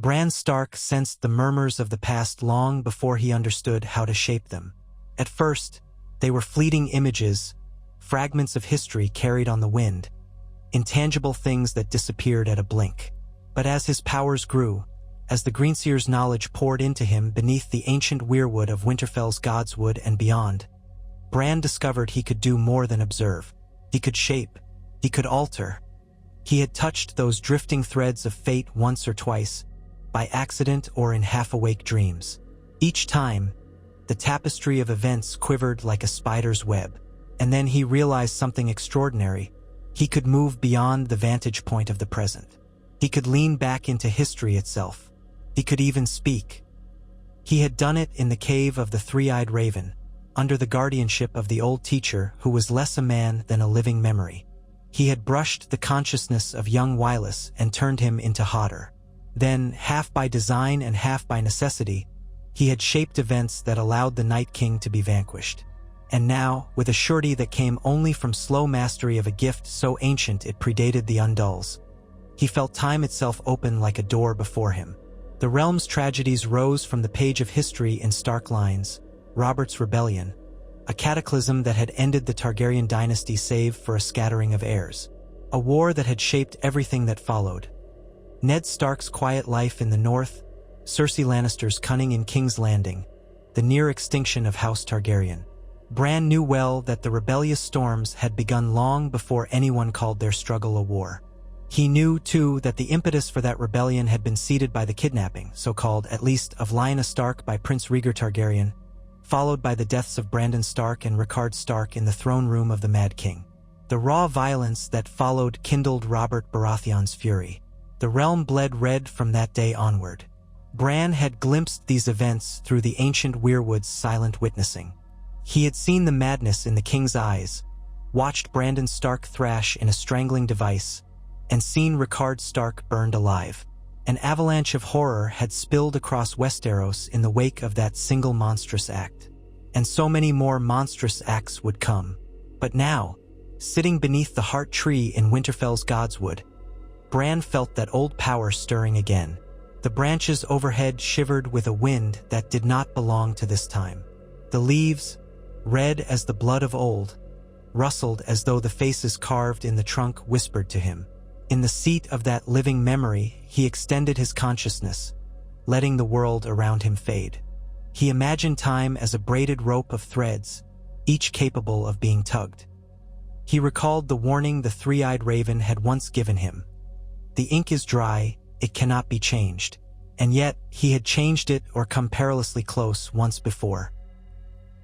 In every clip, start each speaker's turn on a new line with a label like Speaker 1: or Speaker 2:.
Speaker 1: Bran Stark sensed the murmurs of the past long before he understood how to shape them. At first, they were fleeting images, fragments of history carried on the wind, intangible things that disappeared at a blink. But as his powers grew, as the Greenseer's knowledge poured into him beneath the ancient weirwood of Winterfell's Godswood and beyond, Bran discovered he could do more than observe. He could shape. He could alter. He had touched those drifting threads of fate once or twice, by accident or in half-awake dreams. Each time, the tapestry of events quivered like a spider's web. And then he realized something extraordinary. He could move beyond the vantage point of the present. He could lean back into history itself. He could even speak. He had done it in the cave of the Three-Eyed Raven, under the guardianship of the old teacher who was less a man than a living memory. He had brushed the consciousness of young Wylis and turned him into Hodder. Then, half by design and half by necessity, he had shaped events that allowed the Night King to be vanquished. And now, with a surety that came only from slow mastery of a gift so ancient it predated the Undulls, he felt time itself open like a door before him. The realm's tragedies rose from the page of history in stark lines. Robert's Rebellion, a cataclysm that had ended the Targaryen dynasty save for a scattering of heirs. A war that had shaped everything that followed. Ned Stark's quiet life in the north, Cersei Lannister's cunning in King's Landing, the near extinction of House Targaryen. Bran knew well that the rebellious storms had begun long before anyone called their struggle a war. He knew, too, that the impetus for that rebellion had been seeded by the kidnapping, so-called, at least, of Lyanna Stark by Prince Rhaegar Targaryen, followed by the deaths of Brandon Stark and Rickard Stark in the throne room of the Mad King. The raw violence that followed kindled Robert Baratheon's fury. The realm bled red from that day onward. Bran had glimpsed these events through the ancient weirwood's silent witnessing. He had seen the madness in the king's eyes, watched Brandon Stark thrash in a strangling device, and seen Rickard Stark burned alive. An avalanche of horror had spilled across Westeros in the wake of that single monstrous act. And so many more monstrous acts would come. But now, sitting beneath the heart tree in Winterfell's Godswood, Bran felt that old power stirring again. The branches overhead shivered with a wind that did not belong to this time. The leaves, red as the blood of old, rustled as though the faces carved in the trunk whispered to him. In the seat of that living memory, he extended his consciousness, letting the world around him fade. He imagined time as a braided rope of threads, each capable of being tugged. He recalled the warning the Three-Eyed Raven had once given him. The ink is dry, it cannot be changed. And yet, he had changed it or come perilously close once before.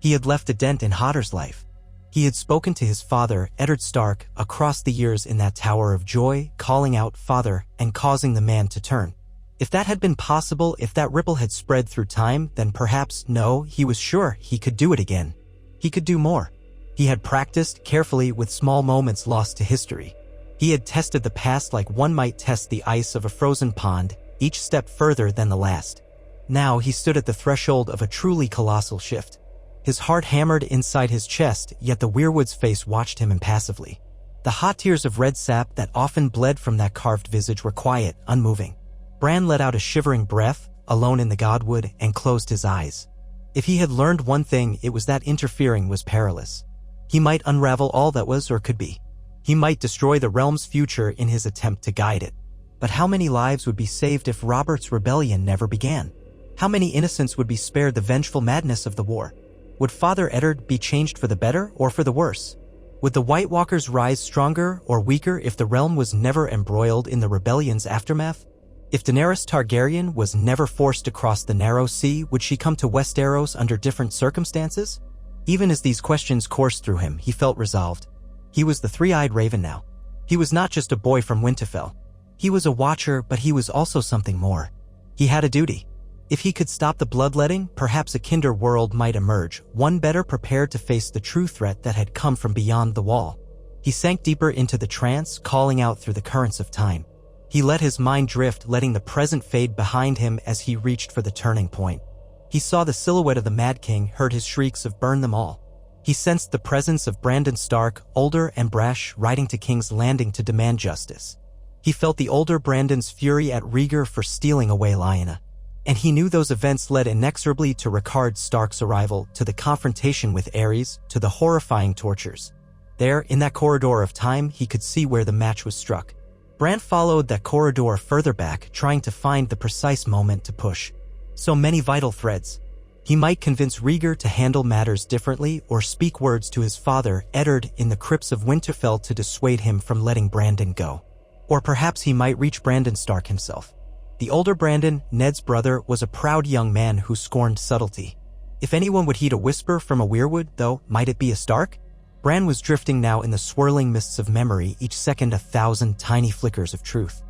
Speaker 1: He had left a dent in Hodder's life. He had spoken to his father, Eddard Stark, across the years in that Tower of Joy, calling out "Father" and causing the man to turn. If that had been possible, if that ripple had spread through time, then perhaps, no, he was sure he could do it again. He could do more. He had practiced carefully with small moments lost to history. He had tested the past like one might test the ice of a frozen pond, each step further than the last. Now he stood at the threshold of a truly colossal shift. His heart hammered inside his chest, yet the weirwood's face watched him impassively. The hot tears of red sap that often bled from that carved visage were quiet, unmoving. Bran let out a shivering breath, alone in the Godwood, and closed his eyes. If he had learned one thing, it was that interfering was perilous. He might unravel all that was or could be. He might destroy the realm's future in his attempt to guide it. But how many lives would be saved if Robert's rebellion never began? How many innocents would be spared the vengeful madness of the war? Would Father Eddard be changed for the better or for the worse? Would the White Walkers rise stronger or weaker if the realm was never embroiled in the rebellion's aftermath? If Daenerys Targaryen was never forced across the narrow sea, would she come to Westeros under different circumstances? Even as these questions coursed through him, he felt resolved. He was the Three-Eyed Raven now. He was not just a boy from Winterfell. He was a watcher, but he was also something more. He had a duty. If he could stop the bloodletting, perhaps a kinder world might emerge, one better prepared to face the true threat that had come from beyond the wall. He sank deeper into the trance, calling out through the currents of time. He let his mind drift, letting the present fade behind him as he reached for the turning point. He saw the silhouette of the Mad King, heard his shrieks of "Burn them all." He sensed the presence of Brandon Stark, older and brash, riding to King's Landing to demand justice. He felt the older Brandon's fury at Rhaegar for stealing away Lyanna. And he knew those events led inexorably to Rickard Stark's arrival, to the confrontation with Aerys, to the horrifying tortures. There, in that corridor of time, he could see where the match was struck. Bran followed that corridor further back, trying to find the precise moment to push. So many vital threads. He might convince Rhaegar to handle matters differently, or speak words to his father, Eddard, in the crypts of Winterfell to dissuade him from letting Brandon go. Or perhaps he might reach Brandon Stark himself. The older Brandon, Ned's brother, was a proud young man who scorned subtlety. If anyone would heed a whisper from a weirwood, though, might it be a Stark? Bran was drifting now in the swirling mists of memory, each second 1,000 tiny flickers of truth.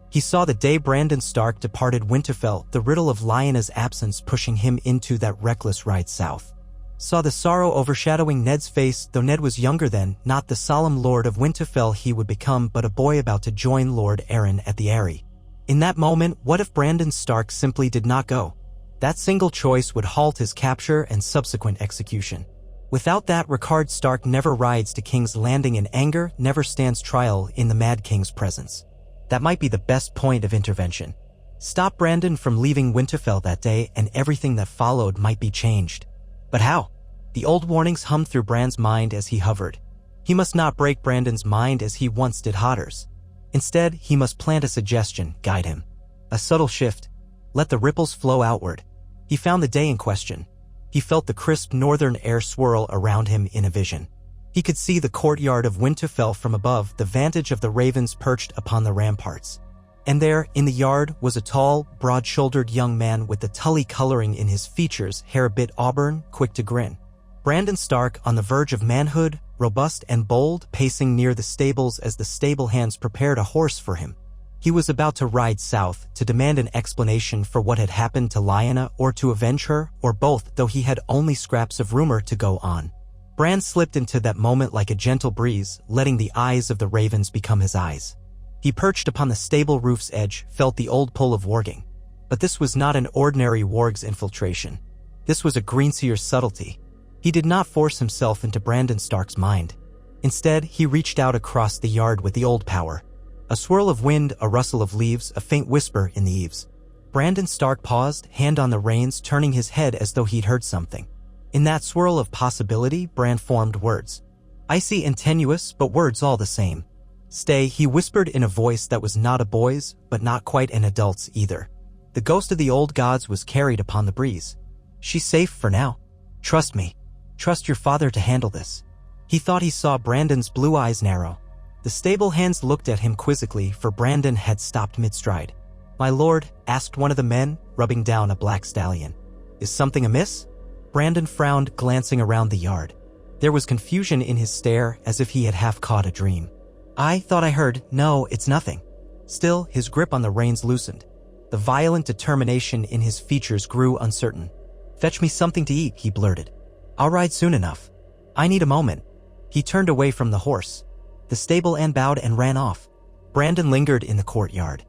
Speaker 1: He saw the day Brandon Stark departed Winterfell, the riddle of Lyanna's absence pushing him into that reckless ride south. Saw the sorrow overshadowing Ned's face, though Ned was younger then, not the solemn Lord of Winterfell he would become, but a boy about to join Lord Aaron at the Eyrie. In that moment, what if Brandon Stark simply did not go? That single choice would halt his capture and subsequent execution. Without that, Rickard Stark never rides to King's Landing in anger, never stands trial in the Mad King's presence. That might be the best point of intervention. Stop Brandon from leaving Winterfell that day, and everything that followed might be changed. But how? The old warnings hummed through Bran's mind as he hovered. He must not break Brandon's mind as he once did Hodder's. Instead, he must plant a suggestion, guide him. A subtle shift. Let the ripples flow outward. He found the day in question. He felt the crisp northern air swirl around him in a vision. He could see the courtyard of Winterfell from above, the vantage of the ravens perched upon the ramparts. And there, in the yard, was a tall, broad-shouldered young man with the Tully coloring in his features, hair a bit auburn, quick to grin. Brandon Stark, on the verge of manhood, robust and bold, pacing near the stables as the stable hands prepared a horse for him. He was about to ride south, to demand an explanation for what had happened to Lyanna, or to avenge her, or both, though he had only scraps of rumor to go on. Bran slipped into that moment like a gentle breeze, letting the eyes of the ravens become his eyes. He perched upon the stable roof's edge, felt the old pull of warging. But this was not an ordinary warg's infiltration. This was a greenseer's subtlety. He did not force himself into Brandon Stark's mind. Instead, he reached out across the yard with the old power. A swirl of wind, a rustle of leaves, a faint whisper in the eaves. Brandon Stark paused, hand on the reins, turning his head as though he'd heard something. In that swirl of possibility, Bran formed words. Icy and tenuous, but words all the same. Stay, he whispered in a voice that was not a boy's, but not quite an adult's either. The ghost of the old gods was carried upon the breeze. She's safe for now. Trust me. Trust your father to handle this. He thought he saw Brandon's blue eyes narrow. The stable hands looked at him quizzically, for Brandon had stopped mid-stride. "My lord," asked one of the men, rubbing down a black stallion. "Is something amiss?" Brandon frowned, glancing around the yard. There was confusion in his stare, as if he had half caught a dream. "I thought I heard, no, it's nothing." Still, his grip on the reins loosened. The violent determination in his features grew uncertain. "Fetch me something to eat," he blurted. "I'll ride soon enough. I need a moment." He turned away from the horse. The stable and bowed and ran off. Brandon lingered in the courtyard.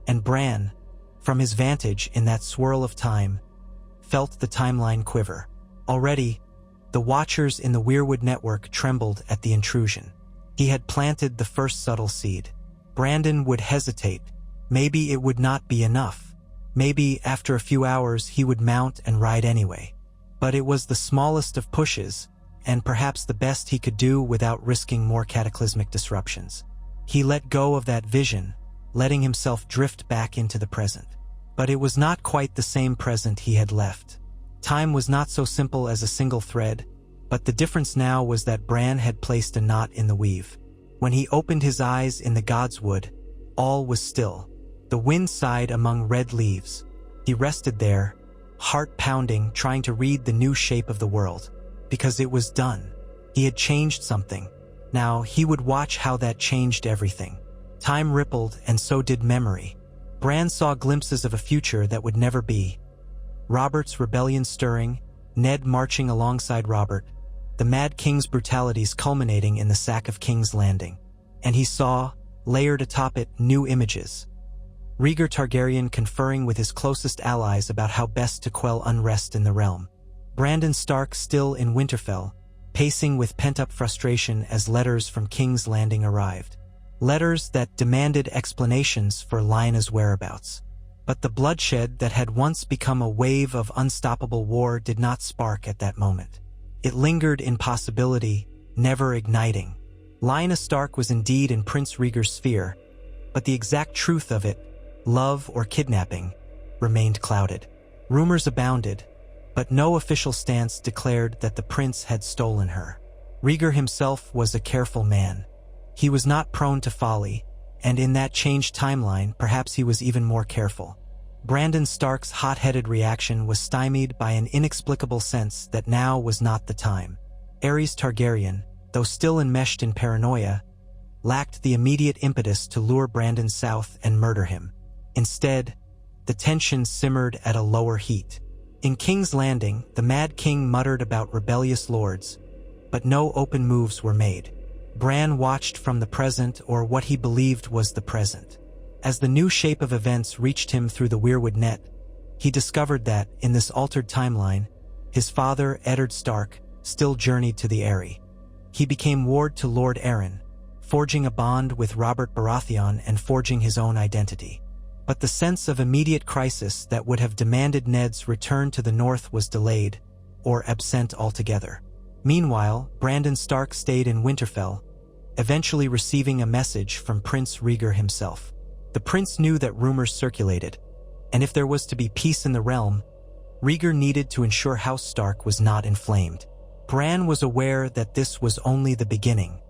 Speaker 1: And Bran, from his vantage in that swirl of time, felt the timeline quiver. Already, the watchers in the Weirwood network trembled at the intrusion. He had planted the first subtle seed. Brandon would hesitate. Maybe it would not be enough. Maybe, after a few hours, he would mount and ride anyway. But it was the smallest of pushes, and perhaps the best he could do without risking more cataclysmic disruptions. He let go of that vision, letting himself drift back into the present. But it was not quite the same present he had left. Time was not so simple as a single thread, but the difference now was that Bran had placed a knot in the weave. When he opened his eyes in the Godswood, all was still. The wind sighed among red leaves. He rested there, heart pounding, trying to read the new shape of the world. Because it was done. He had changed something. Now he would watch how that changed everything. Time rippled, and so did memory. Bran saw glimpses of a future that would never be. Robert's rebellion stirring, Ned marching alongside Robert, the Mad King's brutalities culminating in the sack of King's Landing. And he saw, layered atop it, new images. Rhaegar Targaryen conferring with his closest allies about how best to quell unrest in the realm. Brandon Stark still in Winterfell, pacing with pent-up frustration as letters from King's Landing arrived. letters that demanded explanations for Lyanna's whereabouts. But the bloodshed that had once become a wave of unstoppable war did not spark at that moment. It lingered in possibility, never igniting. Lyanna Stark was indeed in Prince Rhaegar's sphere, but the exact truth of it, love or kidnapping, remained clouded. Rumors abounded, but no official stance declared that the prince had stolen her. Rhaegar himself was a careful man. He was not prone to folly, and in that changed timeline, perhaps he was even more careful. Brandon Stark's hot-headed reaction was stymied by an inexplicable sense that now was not the time. Aerys Targaryen, though still enmeshed in paranoia, lacked the immediate impetus to lure Brandon south and murder him. Instead, the tension simmered at a lower heat. In King's Landing, the Mad King muttered about rebellious lords, but no open moves were made. Bran watched from the present, or what he believed was the present. As the new shape of events reached him through the Weirwood net, he discovered that, in this altered timeline, his father, Eddard Stark, still journeyed to the Eyrie. He became ward to Lord Arryn, forging a bond with Robert Baratheon and forging his own identity. But the sense of immediate crisis that would have demanded Ned's return to the north was delayed, or absent altogether. Meanwhile, Brandon Stark stayed in Winterfell, eventually receiving a message from Prince Rhaegar himself. The prince knew that rumors circulated, and if there was to be peace in the realm, Rhaegar needed to ensure House Stark was not inflamed. Bran was aware that this was only the beginning.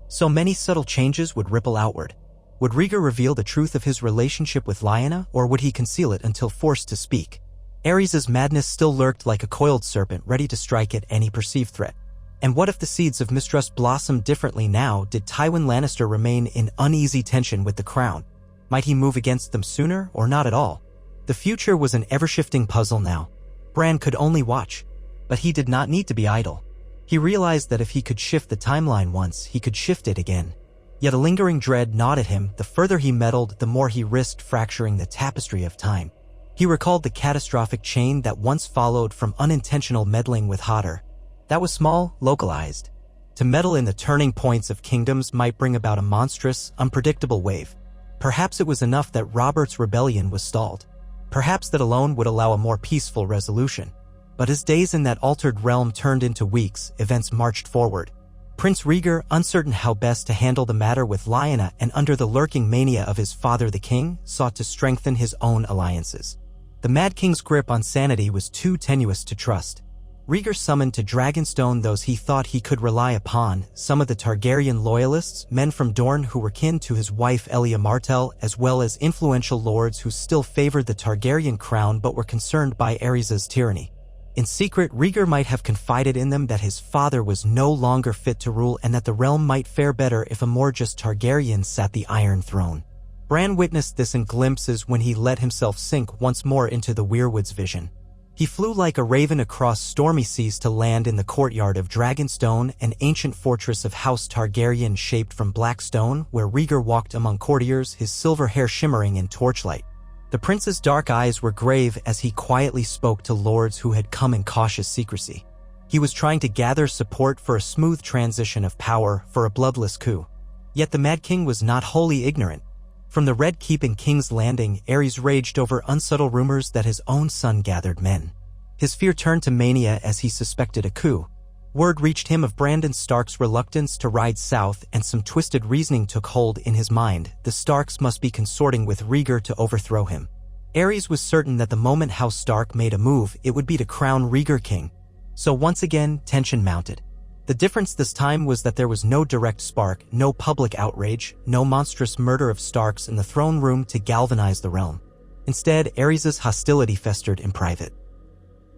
Speaker 1: So many subtle changes would ripple outward. Would Rhaegar reveal the truth of his relationship with Lyanna, or would he conceal it until forced to speak? Aerys' madness still lurked like a coiled serpent ready to strike at any perceived threat. And what if the seeds of mistrust blossomed differently now? Did Tywin Lannister remain in uneasy tension with the crown? Might he move against them sooner, or not at all? The future was an ever-shifting puzzle now. Bran could only watch, but he did not need to be idle. He realized that if he could shift the timeline once, he could shift it again. Yet a lingering dread gnawed at him. The further he meddled, the more he risked fracturing the tapestry of time. He recalled the catastrophic chain that once followed from unintentional meddling with Hodder. That was small, localized. To meddle in the turning points of kingdoms might bring about a monstrous, unpredictable wave. Perhaps it was enough that Robert's rebellion was stalled. Perhaps that alone would allow a more peaceful resolution. But as days in that altered realm turned into weeks, events marched forward. Prince Rhaegar, uncertain how best to handle the matter with Lyanna and under the lurking mania of his father the king, sought to strengthen his own alliances. The Mad King's grip on sanity was too tenuous to trust. Rhaegar summoned to Dragonstone those he thought he could rely upon, some of the Targaryen loyalists, men from Dorne who were kin to his wife Elia Martell, as well as influential lords who still favored the Targaryen crown but were concerned by Aerys' tyranny. In secret, Rhaegar might have confided in them that his father was no longer fit to rule and that the realm might fare better if a more just Targaryen sat the Iron Throne. Bran witnessed this in glimpses when he let himself sink once more into the Weirwood's vision. He flew like a raven across stormy seas to land in the courtyard of Dragonstone, an ancient fortress of House Targaryen shaped from black stone, where Rhaegar walked among courtiers, his silver hair shimmering in torchlight. The prince's dark eyes were grave as he quietly spoke to lords who had come in cautious secrecy. He was trying to gather support for a smooth transition of power, for a bloodless coup. Yet the Mad King was not wholly ignorant. From the Red Keep in King's Landing, Aerys raged over unsubtle rumors that his own son gathered men. His fear turned to mania as he suspected a coup. Word reached him of Brandon Stark's reluctance to ride south, and some twisted reasoning took hold in his mind. The Starks must be consorting with Rhaegar to overthrow him. Aerys was certain that the moment House Stark made a move, it would be to crown Rhaegar king. So once again, tension mounted. The difference this time was that there was no direct spark, no public outrage, no monstrous murder of Starks in the throne room to galvanize the realm. Instead, Aerys' hostility festered in private.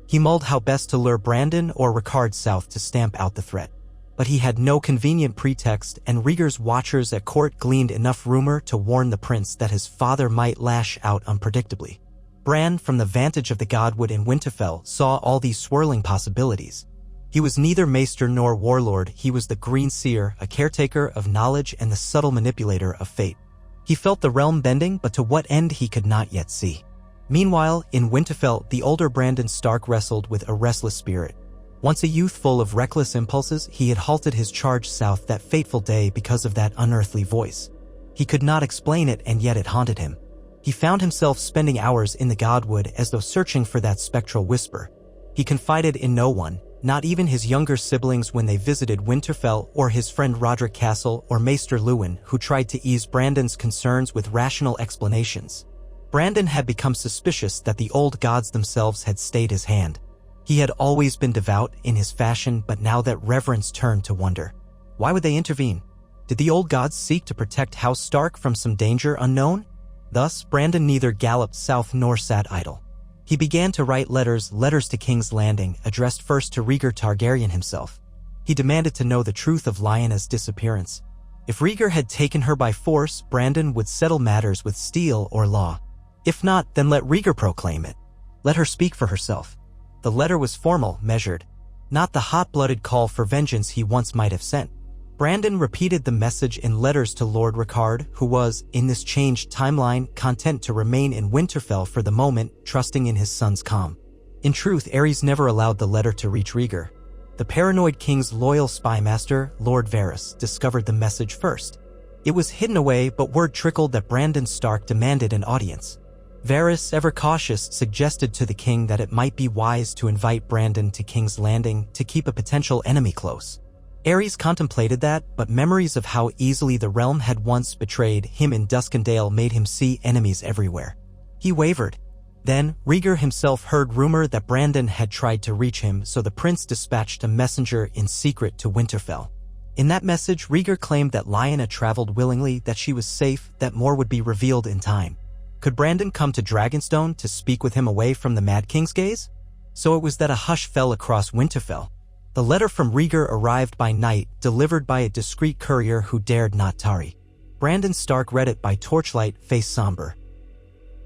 Speaker 1: He mulled how best to lure Brandon or Rhaegar south to stamp out the threat. But he had no convenient pretext, and Rhaegar's watchers at court gleaned enough rumor to warn the prince that his father might lash out unpredictably. Bran, from the vantage of the Godwood in Winterfell, saw all these swirling possibilities. He was neither maester nor warlord, he was the Green Seer, a caretaker of knowledge and the subtle manipulator of fate. He felt the realm bending, but to what end he could not yet see. Meanwhile, in Winterfell, the older Brandon Stark wrestled with a restless spirit. Once a youth full of reckless impulses, he had halted his charge south that fateful day because of that unearthly voice. He could not explain it, and yet it haunted him. He found himself spending hours in the Godwood as though searching for that spectral whisper. He confided in no one, not even his younger siblings when they visited Winterfell, or his friend Roderick Castle or Maester Lewin, who tried to ease Brandon's concerns with rational explanations. Brandon had become suspicious that the old gods themselves had stayed his hand. He had always been devout in his fashion, but now that reverence turned to wonder. Why would they intervene? Did the old gods seek to protect House Stark from some danger unknown? Thus, Brandon neither galloped south nor sat idle. He began to write letters to King's Landing, addressed first to Rhaegar Targaryen himself. He demanded to know the truth of Lyanna's disappearance. If Rhaegar had taken her by force, Brandon would settle matters with steel or law. If not, then let Rhaegar proclaim it. Let her speak for herself. The letter was formal, measured, not the hot-blooded call for vengeance he once might have sent. Brandon repeated the message in letters to Lord Rickard, who was, in this changed timeline, content to remain in Winterfell for the moment, trusting in his son's calm. In truth, Aerys never allowed the letter to reach Rhaegar. The paranoid king's loyal spymaster, Lord Varys, discovered the message first. It was hidden away, but word trickled that Brandon Stark demanded an audience. Varys, ever cautious, suggested to the king that it might be wise to invite Brandon to King's Landing to keep a potential enemy close. Aerys contemplated that, but memories of how easily the realm had once betrayed him in Duskendale made him see enemies everywhere. He wavered. Then, Rhaegar himself heard rumor that Brandon had tried to reach him, so the prince dispatched a messenger in secret to Winterfell. In that message, Rhaegar claimed that Lyanna traveled willingly, that she was safe, that more would be revealed in time. Could Brandon come to Dragonstone to speak with him away from the Mad King's gaze? So it was that a hush fell across Winterfell. The letter from Rhaegar arrived by night, delivered by a discreet courier who dared not tarry. Brandon Stark read it by torchlight, face somber.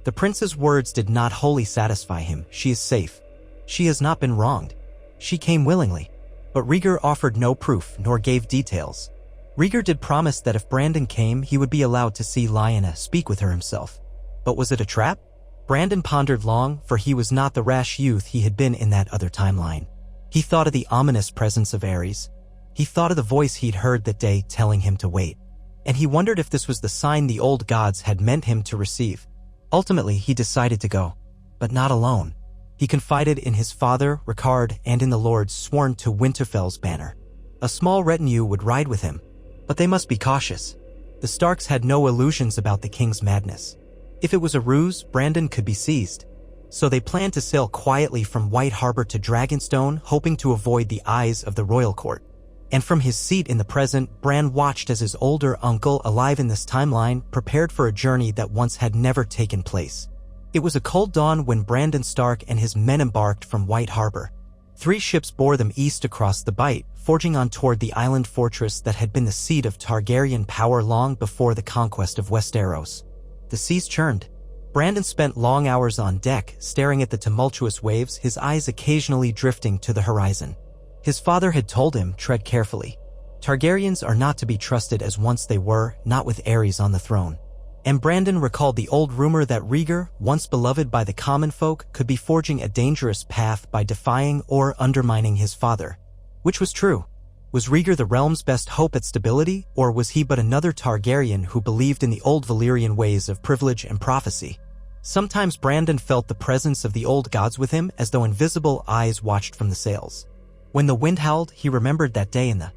Speaker 1: The prince's words did not wholly satisfy him. She is safe. She has not been wronged. She came willingly. But Rhaegar offered no proof, nor gave details. Rhaegar did promise that if Brandon came, he would be allowed to see Lyanna, speak with her himself. But was it a trap? Brandon pondered long, for he was not the rash youth he had been in that other timeline. He thought of the ominous presence of Aerys. He thought of the voice he'd heard that day telling him to wait. And he wondered if this was the sign the old gods had meant him to receive. Ultimately, he decided to go. But not alone. He confided in his father, Rickard, and in the lords sworn to Winterfell's banner. A small retinue would ride with him. But they must be cautious. The Starks had no illusions about the king's madness. If it was a ruse, Brandon could be seized. So they planned to sail quietly from White Harbor to Dragonstone, hoping to avoid the eyes of the royal court. And from his seat in the present, Bran watched as his older uncle, alive in this timeline, prepared for a journey that once had never taken place. It was a cold dawn when Brandon Stark and his men embarked from White Harbor. 3 ships bore them east across the Bight, forging on toward the island fortress that had been the seat of Targaryen power long before the conquest of Westeros. The seas churned. Brandon spent long hours on deck, staring at the tumultuous waves, his eyes occasionally drifting to the horizon. His father had told him, tread carefully. Targaryens are not to be trusted as once they were, not with Aerys on the throne. And Brandon recalled the old rumor that Rhaegar, once beloved by the common folk, could be forging a dangerous path by defying or undermining his father. Which was true? Was Rhaegar the realm's best hope at stability, or was he but another Targaryen who believed in the old Valyrian ways of privilege and prophecy? Sometimes Brandon felt the presence of the old gods with him, as though invisible eyes watched from the sails. When the wind howled, he remembered that day in the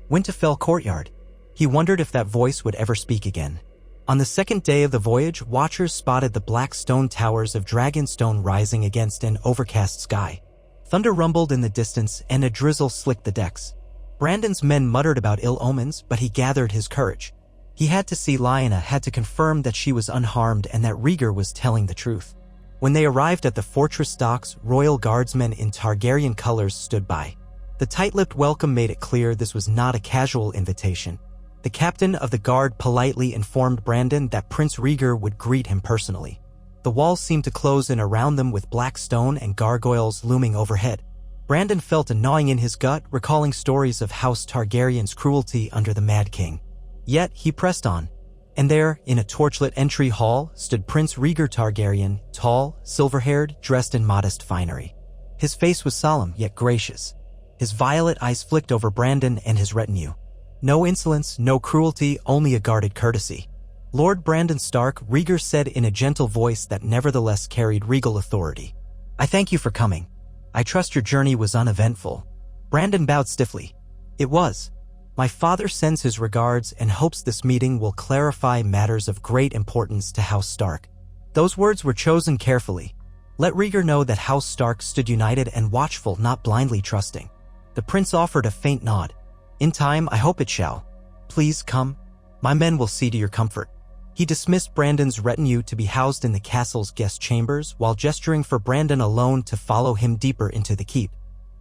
Speaker 1: Winterfell courtyard. He wondered if that voice would ever speak again. On the second day of the voyage, watchers spotted the black stone towers of Dragonstone rising against an overcast sky. Thunder rumbled in the distance, and a drizzle slicked the decks. Brandon's men muttered about ill omens, but he gathered his courage. He had to see Lyanna, had to confirm that she was unharmed and that Rhaegar was telling the truth. When they arrived at the fortress docks, royal guardsmen in Targaryen colors stood by. The tight-lipped welcome made it clear this was not a casual invitation. The captain of the guard politely informed Brandon that Prince Rhaegar would greet him personally. The walls seemed to close in around them with black stone and gargoyles looming overhead. Brandon felt a gnawing in his gut, recalling stories of House Targaryen's cruelty under the Mad King. Yet he pressed on. And there, in a torchlit entry hall, stood Prince Rhaegar Targaryen, tall, silver-haired, dressed in modest finery. His face was solemn, yet gracious. His violet eyes flicked over Brandon and his retinue. No insolence, no cruelty, only a guarded courtesy. Lord Brandon Stark, Rhaegar said in a gentle voice that nevertheless carried regal authority. I thank you for coming. I trust your journey was uneventful. Brandon bowed stiffly. It was. My father sends his regards and hopes this meeting will clarify matters of great importance to House Stark. Those words were chosen carefully. Let Rhaegar know that House Stark stood united and watchful, not blindly trusting. The prince offered a faint nod. In time, I hope it shall. Please come. My men will see to your comfort. He dismissed Brandon's retinue to be housed in the castle's guest chambers while gesturing for Brandon alone to follow him deeper into the keep.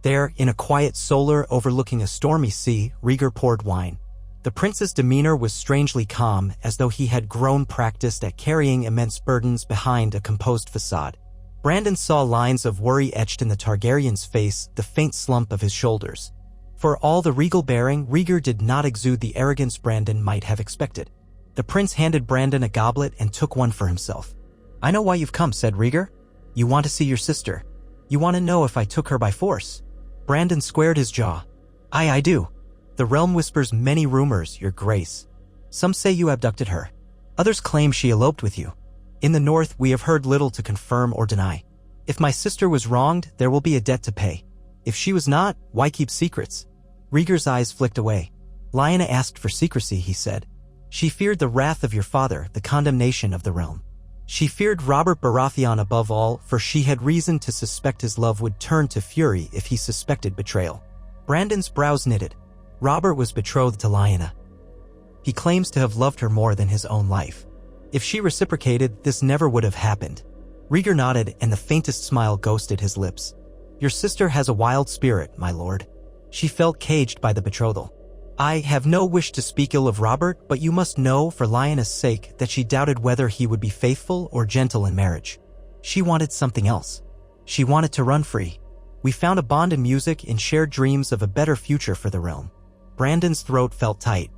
Speaker 1: There, in a quiet solar overlooking a stormy sea, Rhaegar poured wine. The prince's demeanor was strangely calm, as though he had grown practiced at carrying immense burdens behind a composed facade. Brandon saw lines of worry etched in the Targaryen's face, the faint slump of his shoulders. For all the regal bearing, Rhaegar did not exude the arrogance Brandon might have expected. The prince handed Brandon a goblet and took one for himself. I know why you've come, said Rhaegar. You want to see your sister. You want to know if I took her by force. Brandon squared his jaw. I do. The realm whispers many rumors, your grace. Some say you abducted her. Others claim she eloped with you. In the north, we have heard little to confirm or deny. If my sister was wronged, there will be a debt to pay. If she was not, why keep secrets? Rhaegar's eyes flicked away. Lyanna asked for secrecy, he said. She feared the wrath of your father, the condemnation of the realm. She feared Robert Baratheon above all, for she had reason to suspect his love would turn to fury if he suspected betrayal. Brandon's brows knitted. Robert was betrothed to Lyanna. He claims to have loved her more than his own life. If she reciprocated, this never would have happened. Rhaegar nodded, and the faintest smile ghosted his lips. Your sister has a wild spirit, my lord. She felt caged by the betrothal. I have no wish to speak ill of Robert, but you must know, for Lyanna's sake, that she doubted whether he would be faithful or gentle in marriage. She wanted something else. She wanted to run free. We found a bond in music and shared dreams of a better future for the realm. Brandon's throat felt tight.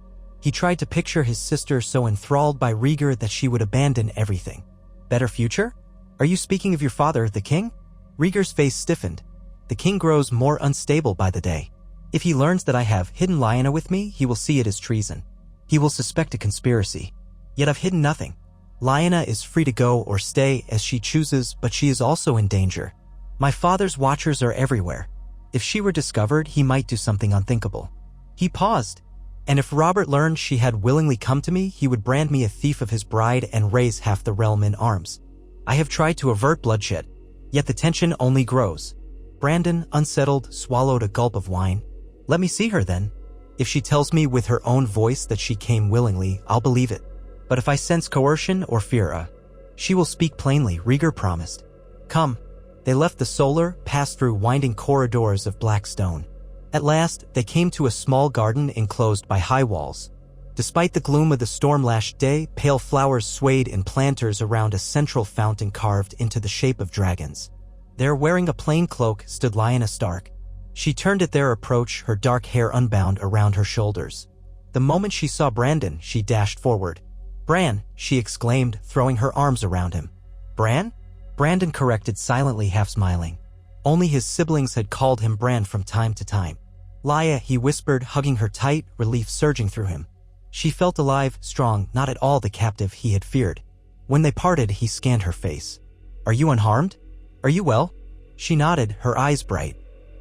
Speaker 1: He tried to picture his sister so enthralled by Rhaegar that she would abandon everything. Better future? Are you speaking of your father, the king? Rhaegar's face stiffened. The king grows more unstable by the day. If he learns that I have hidden Lyanna with me, he will see it as treason. He will suspect a conspiracy. Yet I've hidden nothing. Lyanna is free to go or stay as she chooses, but she is also in danger. My father's watchers are everywhere. If she were discovered, he might do something unthinkable. He paused. And if Robert learned she had willingly come to me, he would brand me a thief of his bride and raise half the realm in arms. I have tried to avert bloodshed, yet the tension only grows. Brandon, unsettled, swallowed a gulp of wine. Let me see her then. If she tells me with her own voice that she came willingly, I'll believe it. But if I sense coercion or fear, she will speak plainly, Rhaegar promised. Come. They left the solar, passed through winding corridors of black stone. At last, they came to a small garden enclosed by high walls. Despite the gloom of the storm-lashed day, pale flowers swayed in planters around a central fountain carved into the shape of dragons. There, wearing a plain cloak, stood Lyanna Stark. She turned at their approach, her dark hair unbound around her shoulders. The moment she saw Brandon, she dashed forward. Bran, she exclaimed, throwing her arms around him. Bran? Brandon corrected silently, half smiling. Only his siblings had called him Bran from time to time. Lya, he whispered, hugging her tight, relief surging through him. She felt alive, strong, not at all the captive he had feared. When they parted, he scanned her face. Are you unharmed? Are you well? She nodded, her eyes bright.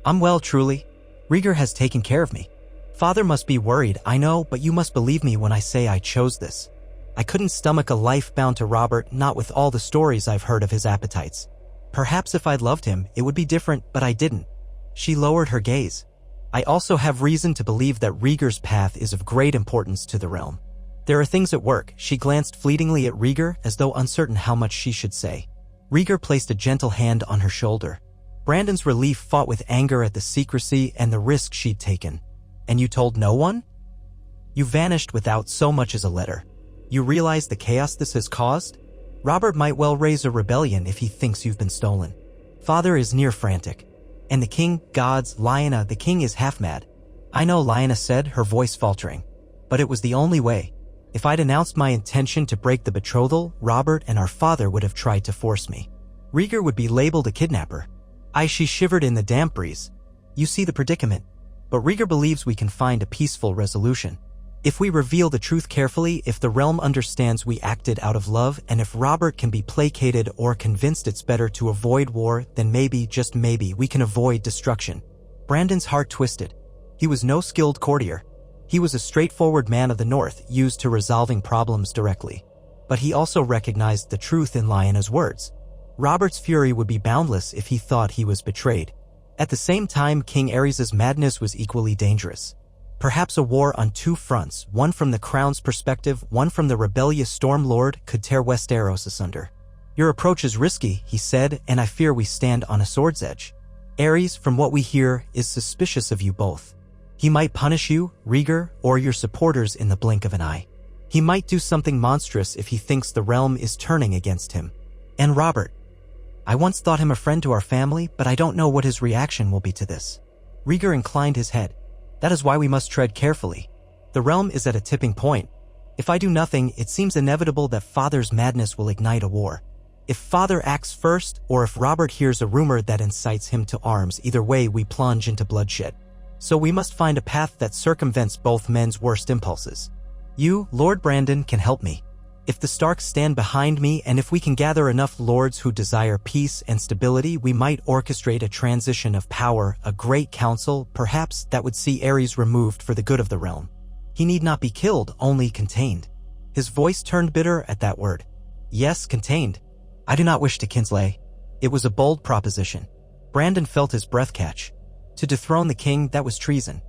Speaker 1: I'm well, truly. Rhaegar has taken care of me. Father must be worried, I know, but you must believe me when I say I chose this. I couldn't stomach a life bound to Robert, not with all the stories I've heard of his appetites. Perhaps if I'd loved him, it would be different, but I didn't. She lowered her gaze. I also have reason to believe that Rhaegar's path is of great importance to the realm. There are things at work. She glanced fleetingly at Rhaegar, as though uncertain how much she should say. Rhaegar placed a gentle hand on her shoulder. Brandon's relief fought with anger at the secrecy and the risk she'd taken. And you told no one? You vanished without so much as a letter. You realize the chaos this has caused? Robert might well raise a rebellion if he thinks you've been stolen. Father is near frantic. And the king, gods, Lyanna, the king is half mad. I know, Lyanna said, her voice faltering. But it was the only way. If I'd announced my intention to break the betrothal, Robert and our father would have tried to force me. Rhaegar would be labeled a kidnapper. She shivered in the damp breeze. You see the predicament. but Rhaegar believes we can find a peaceful resolution. If we reveal the truth carefully, if the realm understands we acted out of love, and if Robert can be placated or convinced it's better to avoid war, then maybe, just maybe, we can avoid destruction. Brandon's heart twisted. He was no skilled courtier. He was a straightforward man of the North, used to resolving problems directly. But he also recognized the truth in Lyanna's words. Robert's fury would be boundless if he thought he was betrayed. At the same time, King Aerys' madness was equally dangerous. Perhaps a war on two fronts, one from the crown's perspective, one from the rebellious Storm Lord, could tear Westeros asunder. Your approach is risky, he said, and I fear we stand on a sword's edge. Aerys, from what we hear, is suspicious of you both. He might punish you, Rhaegar, or your supporters in the blink of an eye. He might do something monstrous if he thinks the realm is turning against him. And Robert. I once thought him a friend to our family, but I don't know what his reaction will be to this. Rhaegar inclined his head. That is why we must tread carefully. The realm is at a tipping point. If I do nothing, it seems inevitable that Father's madness will ignite a war. If Father acts first, or if Robert hears a rumor that incites him to arms, either way we plunge into bloodshed. So we must find a path that circumvents both men's worst impulses. You, Lord Brandon, can help me. If the Starks stand behind me, and if we can gather enough lords who desire peace and stability, we might orchestrate a transition of power, a great council, perhaps, that would see Aerys removed for the good of the realm. He need not be killed, only contained. His voice turned bitter at that word. Yes, contained. I do not wish to kinslay. It was a bold proposition. Brandon felt his breath catch. To dethrone the king, that was treason.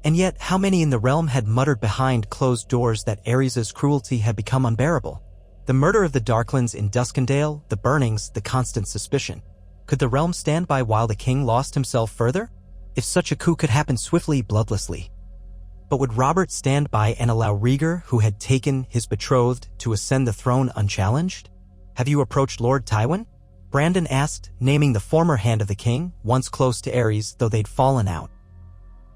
Speaker 1: And yet, how many in the realm had muttered behind closed doors that Aerys' cruelty had become unbearable? The murder of the Darklands in Duskendale, the burnings, the constant suspicion. Could the realm stand by while the king lost himself further? If such a coup could happen swiftly, bloodlessly. But would Robert stand by and allow Rhaegar, who had taken his betrothed, to ascend the throne unchallenged? Have you approached Lord Tywin? Brandon asked, naming the former hand of the king, once close to Aerys, though they'd fallen out.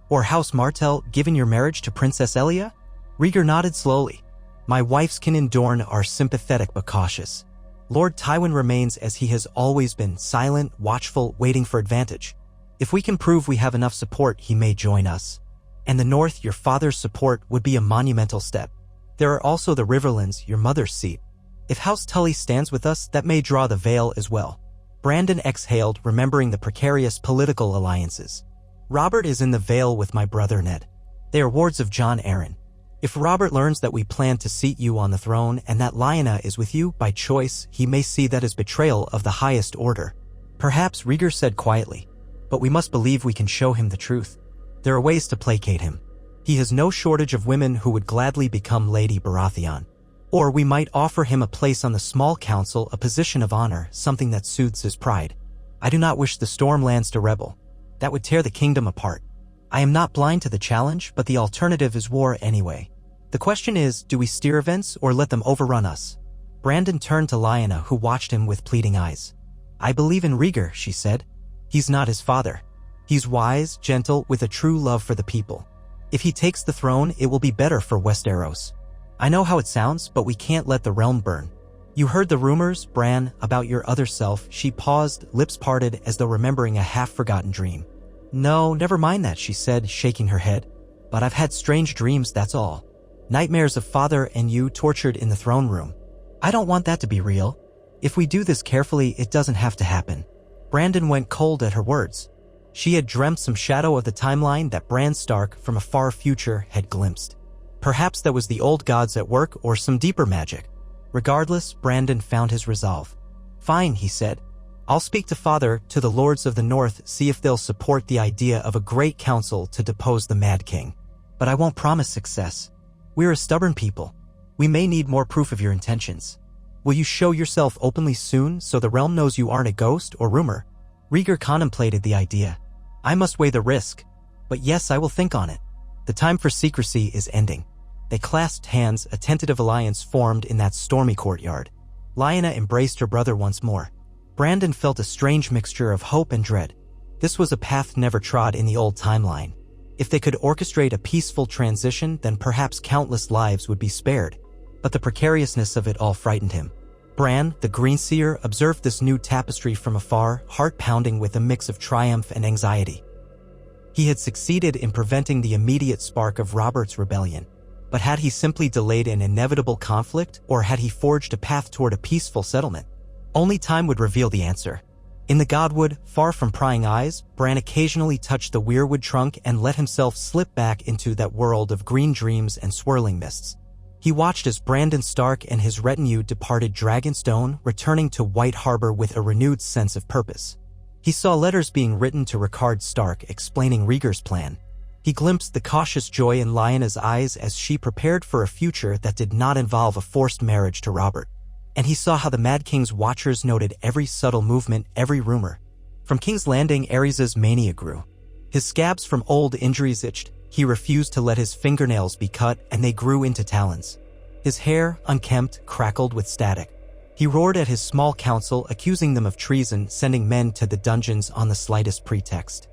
Speaker 1: Or House Martell, given your marriage to Princess Elia? Rhaegar nodded slowly. My wife's kin and Dorne are sympathetic but cautious. Lord Tywin remains as he has always been, silent, watchful, waiting for advantage. If we can prove we have enough support, he may join us. And the North, your father's support, would be a monumental step. There are also the Riverlands, your mother's seat. If House Tully stands with us, that may draw the veil as well. Brandon exhaled, remembering the precarious political alliances. Robert is in the Vale with my brother Ned. They are wards of Jon Arryn. If Robert learns that we plan to seat you on the throne and that Lyanna is with you by choice, he may see that as betrayal of the highest order. Perhaps, Rhaegar said quietly. But we must believe we can show him the truth. There are ways to placate him. He has no shortage of women who would gladly become Lady Baratheon. Or we might offer him a place on the small council, a position of honor, something that soothes his pride. I do not wish the Stormlands to rebel. That would tear the kingdom apart. I am not blind to the challenge, but the alternative is war anyway. The question is, do we steer events or let them overrun us? Brandon turned to Lyanna, who watched him with pleading eyes. I believe in Rhaegar, she said. He's not his father. He's wise, gentle, with a true love for the people. If he takes the throne, it will be better for Westeros. I know how it sounds, but we can't let the realm burn. You heard the rumors, Bran, about your other self. She paused, lips parted as though remembering a half-forgotten dream. No, never mind that, she said, shaking her head. But I've had strange dreams, that's all. Nightmares of father and you tortured in the throne room. I don't want that to be real. If we do this carefully, it doesn't have to happen. Brandon went cold at her words. She had dreamt some shadow of the timeline that Bran Stark from a far future had glimpsed. Perhaps that was the old gods at work or some deeper magic. Regardless, Brandon found his resolve. Fine, he said. I'll speak to Father, to the Lords of the North, see if they'll support the idea of a great council to depose the Mad King. But I won't promise success. We're a stubborn people. We may need more proof of your intentions. Will you show yourself openly soon so the realm knows you aren't a ghost or rumor? Rhaegar contemplated the idea. I must weigh the risk. But yes, I will think on it. The time for secrecy is ending. They clasped hands, a tentative alliance formed in that stormy courtyard. Lyanna embraced her brother once more. Brandon felt a strange mixture of hope and dread. This was a path never trod in the old timeline. If they could orchestrate a peaceful transition, then perhaps countless lives would be spared. But the precariousness of it all frightened him. Bran, the Greenseer, observed this new tapestry from afar, heart pounding with a mix of triumph and anxiety. He had succeeded in preventing the immediate spark of Robert's rebellion. But had he simply delayed an inevitable conflict, or had he forged a path toward a peaceful settlement? Only time would reveal the answer. In the Godwood, far from prying eyes, Bran occasionally touched the weirwood trunk and let himself slip back into that world of green dreams and swirling mists. He watched as Brandon Stark and his retinue departed Dragonstone, returning to White Harbor with a renewed sense of purpose. He saw letters being written to Rickard Stark explaining Rhaegar's plan. He glimpsed the cautious joy in Lyanna's eyes as she prepared for a future that did not involve a forced marriage to Robert. And he saw how the Mad King's watchers noted every subtle movement, every rumor. From King's Landing, Aerys's mania grew. His scabs from old injuries itched. He refused to let his fingernails be cut, and they grew into talons. His hair, unkempt, crackled with static. He roared at his small council, accusing them of treason, sending men to the dungeons on the slightest pretext.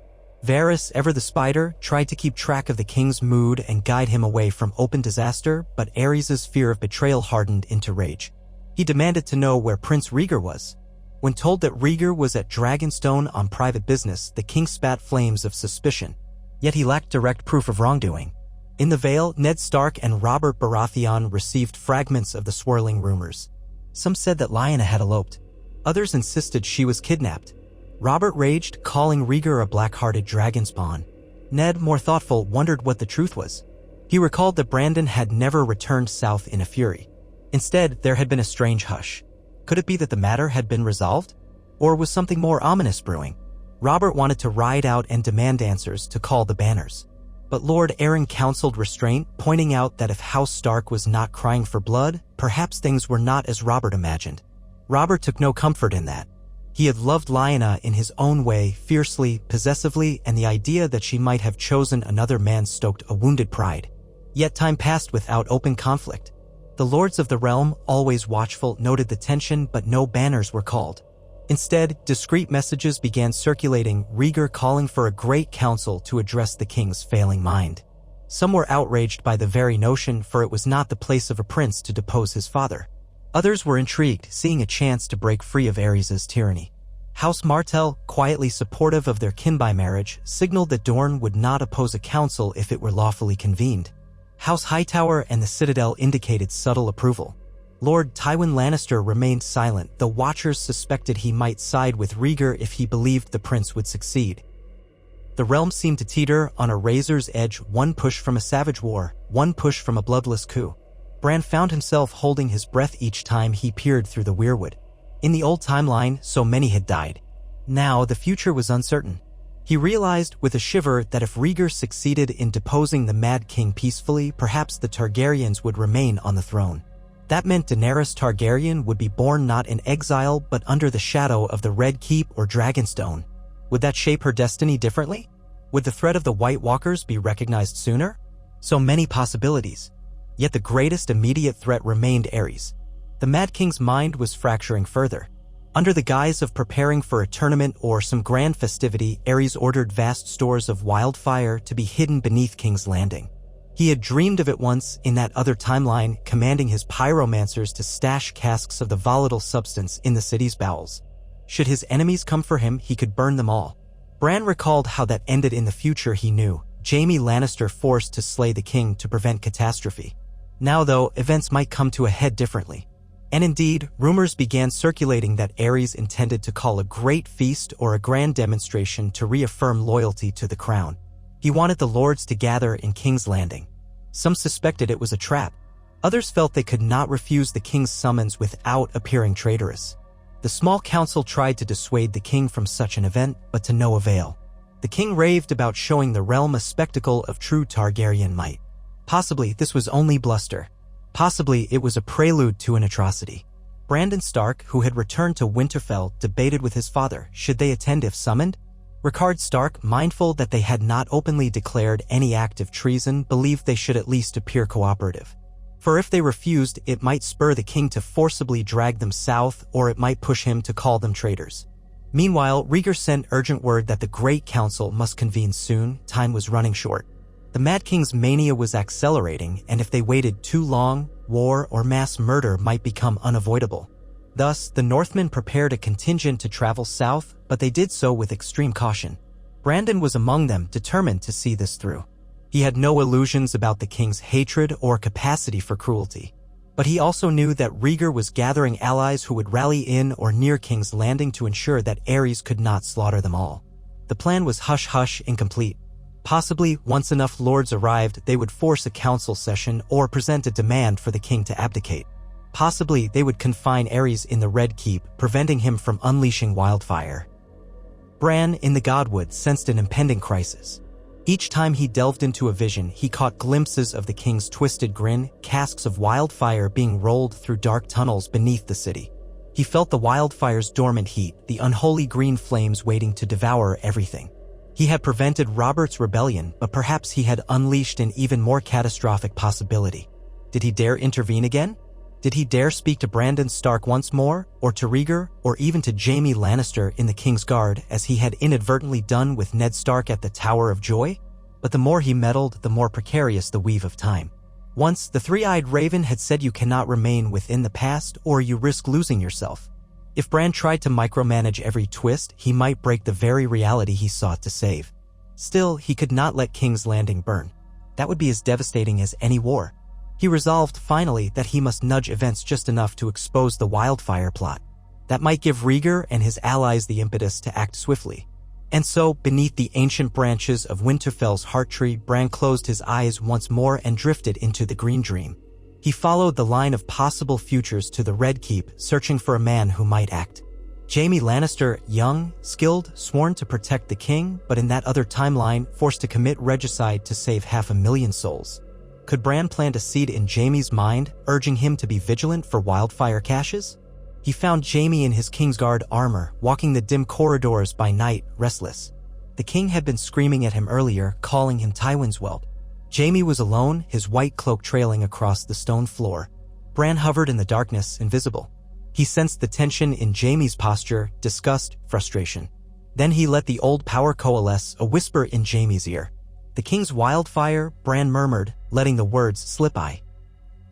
Speaker 1: Varys, ever the spider, tried to keep track of the king's mood and guide him away from open disaster, but Aerys's fear of betrayal hardened into rage. He demanded to know where Prince Rhaegar was. When told that Rhaegar was at Dragonstone on private business, the king spat flames of suspicion. Yet he lacked direct proof of wrongdoing. In the Vale, Ned Stark and Robert Baratheon received fragments of the swirling rumors. Some said that Lyanna had eloped. Others insisted she was kidnapped. Robert raged, calling Rhaegar a black-hearted dragon spawn. Ned, more thoughtful, wondered what the truth was. He recalled that Brandon had never returned south in a fury. Instead, there had been a strange hush. Could it be that the matter had been resolved? Or was something more ominous brewing? Robert wanted to ride out and demand answers, to call the banners. But Lord Arryn counseled restraint, pointing out that if House Stark was not crying for blood, perhaps things were not as Robert imagined. Robert took no comfort in that. He had loved Lyanna in his own way, fiercely, possessively, and the idea that she might have chosen another man stoked a wounded pride. Yet time passed without open conflict. The lords of the realm, always watchful, noted the tension, but no banners were called. Instead, discreet messages began circulating, Rhaegar calling for a great council to address the king's failing mind. Some were outraged by the very notion, for it was not the place of a prince to depose his father. Others were intrigued, seeing a chance to break free of Aerys's tyranny. House Martell, quietly supportive of their kin by marriage, signaled that Dorne would not oppose a council if it were lawfully convened. House Hightower and the Citadel indicated subtle approval. Lord Tywin Lannister remained silent, though watchers suspected he might side with Rhaegar if he believed the prince would succeed. The realm seemed to teeter on a razor's edge, one push from a savage war, one push from a bloodless coup. Bran found himself holding his breath each time he peered through the weirwood. In the old timeline, so many had died. Now the future was uncertain. He realized with a shiver that if Rhaegar succeeded in deposing the Mad King peacefully, perhaps the Targaryens would remain on the throne. That meant Daenerys Targaryen would be born not in exile but under the shadow of the Red Keep or Dragonstone. Would that shape her destiny differently? Would the threat of the White Walkers be recognized sooner? So many possibilities. Yet the greatest immediate threat remained Aerys. The Mad King's mind was fracturing further. Under the guise of preparing for a tournament or some grand festivity, Aerys ordered vast stores of wildfire to be hidden beneath King's Landing. He had dreamed of it once in that other timeline, commanding his pyromancers to stash casks of the volatile substance in the city's bowels. Should his enemies come for him, he could burn them all. Bran recalled how that ended in the future he knew, Jaime Lannister forced to slay the king to prevent catastrophe. Now, though, events might come to a head differently. And indeed, rumors began circulating that Aerys intended to call a great feast or a grand demonstration to reaffirm loyalty to the crown. He wanted the lords to gather in King's Landing. Some suspected it was a trap. Others felt they could not refuse the king's summons without appearing traitorous. The small council tried to dissuade the king from such an event, but to no avail. The king raved about showing the realm a spectacle of true Targaryen might. Possibly this was only bluster. Possibly it was a prelude to an atrocity. Brandon Stark, who had returned to Winterfell, debated with his father, should they attend if summoned? Rickard Stark, mindful that they had not openly declared any act of treason, believed they should at least appear cooperative. For if they refused, it might spur the king to forcibly drag them south, or it might push him to call them traitors. Meanwhile, Rhaegar sent urgent word that the Great Council must convene soon. Time was running short. The Mad King's mania was accelerating, and if they waited too long, war or mass murder might become unavoidable. Thus, the Northmen prepared a contingent to travel south, but they did so with extreme caution. Brandon was among them, determined to see this through. He had no illusions about the king's hatred or capacity for cruelty. But he also knew that Rhaegar was gathering allies who would rally in or near King's Landing to ensure that Aerys could not slaughter them all. The plan was hush-hush, incomplete. Possibly, once enough lords arrived, they would force a council session or present a demand for the king to abdicate. Possibly, they would confine Aerys in the Red Keep, preventing him from unleashing wildfire. Bran, in the Godwood, sensed an impending crisis. Each time he delved into a vision, he caught glimpses of the king's twisted grin, casks of wildfire being rolled through dark tunnels beneath the city. He felt the wildfire's dormant heat, the unholy green flames waiting to devour everything. He had prevented Robert's rebellion, but perhaps he had unleashed an even more catastrophic possibility. Did he dare intervene again? Did he dare speak to Brandon Stark once more, or to Rhaegar, or even to Jaime Lannister in the King's Guard, as he had inadvertently done with Ned Stark at the Tower of Joy? But the more he meddled, the more precarious the weave of time. Once, the three-eyed raven had said you cannot remain within the past, or you risk losing yourself. If Bran tried to micromanage every twist, he might break the very reality he sought to save. Still, he could not let King's Landing burn. That would be as devastating as any war. He resolved, finally, that he must nudge events just enough to expose the wildfire plot. That might give Rhaegar and his allies the impetus to act swiftly. And so, beneath the ancient branches of Winterfell's heart tree, Bran closed his eyes once more and drifted into the Green Dream. He followed the line of possible futures to the Red Keep, searching for a man who might act. Jaime Lannister, young, skilled, sworn to protect the king, but in that other timeline, forced to commit regicide to save 500,000 souls. Could Bran plant a seed in Jaime's mind, urging him to be vigilant for wildfire caches? He found Jaime in his Kingsguard armor, walking the dim corridors by night, restless. The king had been screaming at him earlier, calling him Tywin's whelp. Jaime was alone, his white cloak trailing across the stone floor. Bran hovered in the darkness, invisible. He sensed the tension in Jaime's posture, disgust, frustration. Then he let the old power coalesce, a whisper in Jaime's ear. "The king's wildfire," Bran murmured, letting the words slip by.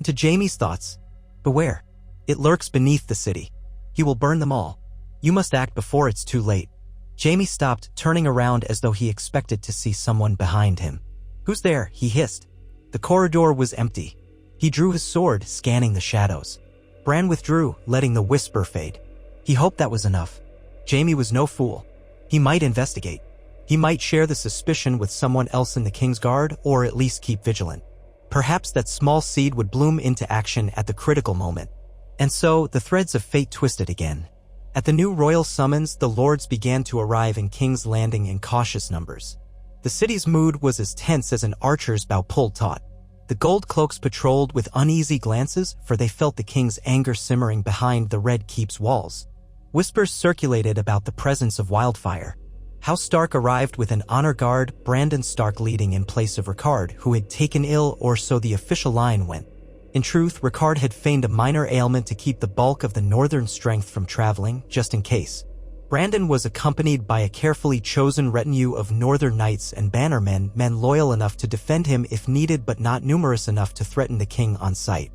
Speaker 1: To Jaime's thoughts, "Beware. It lurks beneath the city. He will burn them all. You must act before it's too late." Jaime stopped, turning around as though he expected to see someone behind him. "Who's there?" he hissed. The corridor was empty. He drew his sword, scanning the shadows. Bran withdrew, letting the whisper fade. He hoped that was enough. Jaime was no fool. He might investigate. He might share the suspicion with someone else in the Kingsguard, or at least keep vigilant. Perhaps that small seed would bloom into action at the critical moment. And so, the threads of fate twisted again. At the new royal summons, the lords began to arrive in King's Landing in cautious numbers. The city's mood was as tense as an archer's bow pulled taut. The gold cloaks patrolled with uneasy glances, for they felt the king's anger simmering behind the Red Keep's walls. Whispers circulated about the presence of wildfire. House Stark arrived with an honor guard, Brandon Stark leading in place of Rickard, who had taken ill, or so the official line went. In truth, Rickard had feigned a minor ailment to keep the bulk of the northern strength from traveling, just in case. Brandon was accompanied by a carefully chosen retinue of northern knights and bannermen, men loyal enough to defend him if needed but not numerous enough to threaten the king on sight.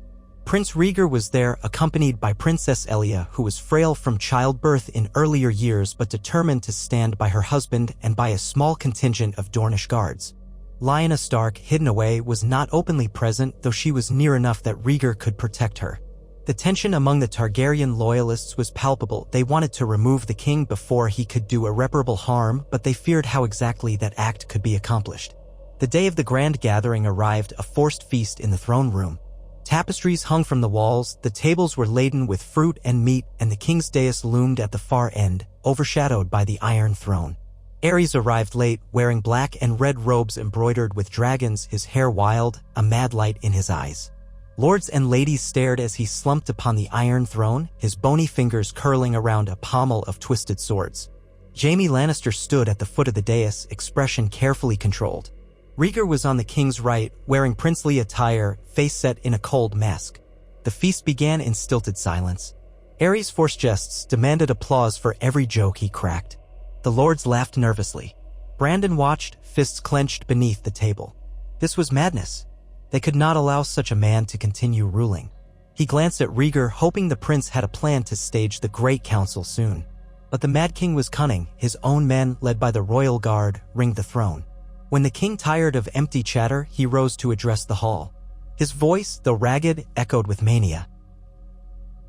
Speaker 1: Prince Rhaegar was there, accompanied by Princess Elia, who was frail from childbirth in earlier years but determined to stand by her husband, and by a small contingent of Dornish guards. Lyanna Stark, hidden away, was not openly present, though she was near enough that Rhaegar could protect her. The tension among the Targaryen loyalists was palpable. They wanted to remove the king before he could do irreparable harm, but they feared how exactly that act could be accomplished. The day of the grand gathering arrived, a forced feast in the throne room. Tapestries hung from the walls, the tables were laden with fruit and meat, and the king's dais loomed at the far end, overshadowed by the Iron Throne. Aerys arrived late, wearing black and red robes embroidered with dragons, his hair wild, a mad light in his eyes. Lords and ladies stared as he slumped upon the Iron Throne, his bony fingers curling around a pommel of twisted swords. Jaime Lannister stood at the foot of the dais, expression carefully controlled. Rhaegar was on the king's right, wearing princely attire, face set in a cold mask. The feast began in stilted silence. Aerys' forced jests demanded applause for every joke he cracked. The lords laughed nervously. Brandon watched, fists clenched beneath the table. This was madness. They could not allow such a man to continue ruling. He glanced at Rhaegar, hoping the prince had a plan to stage the Great Council soon. But the Mad King was cunning. His own men, led by the royal guard, ringed the throne. When the king tired of empty chatter, he rose to address the hall. His voice, though ragged, echoed with mania.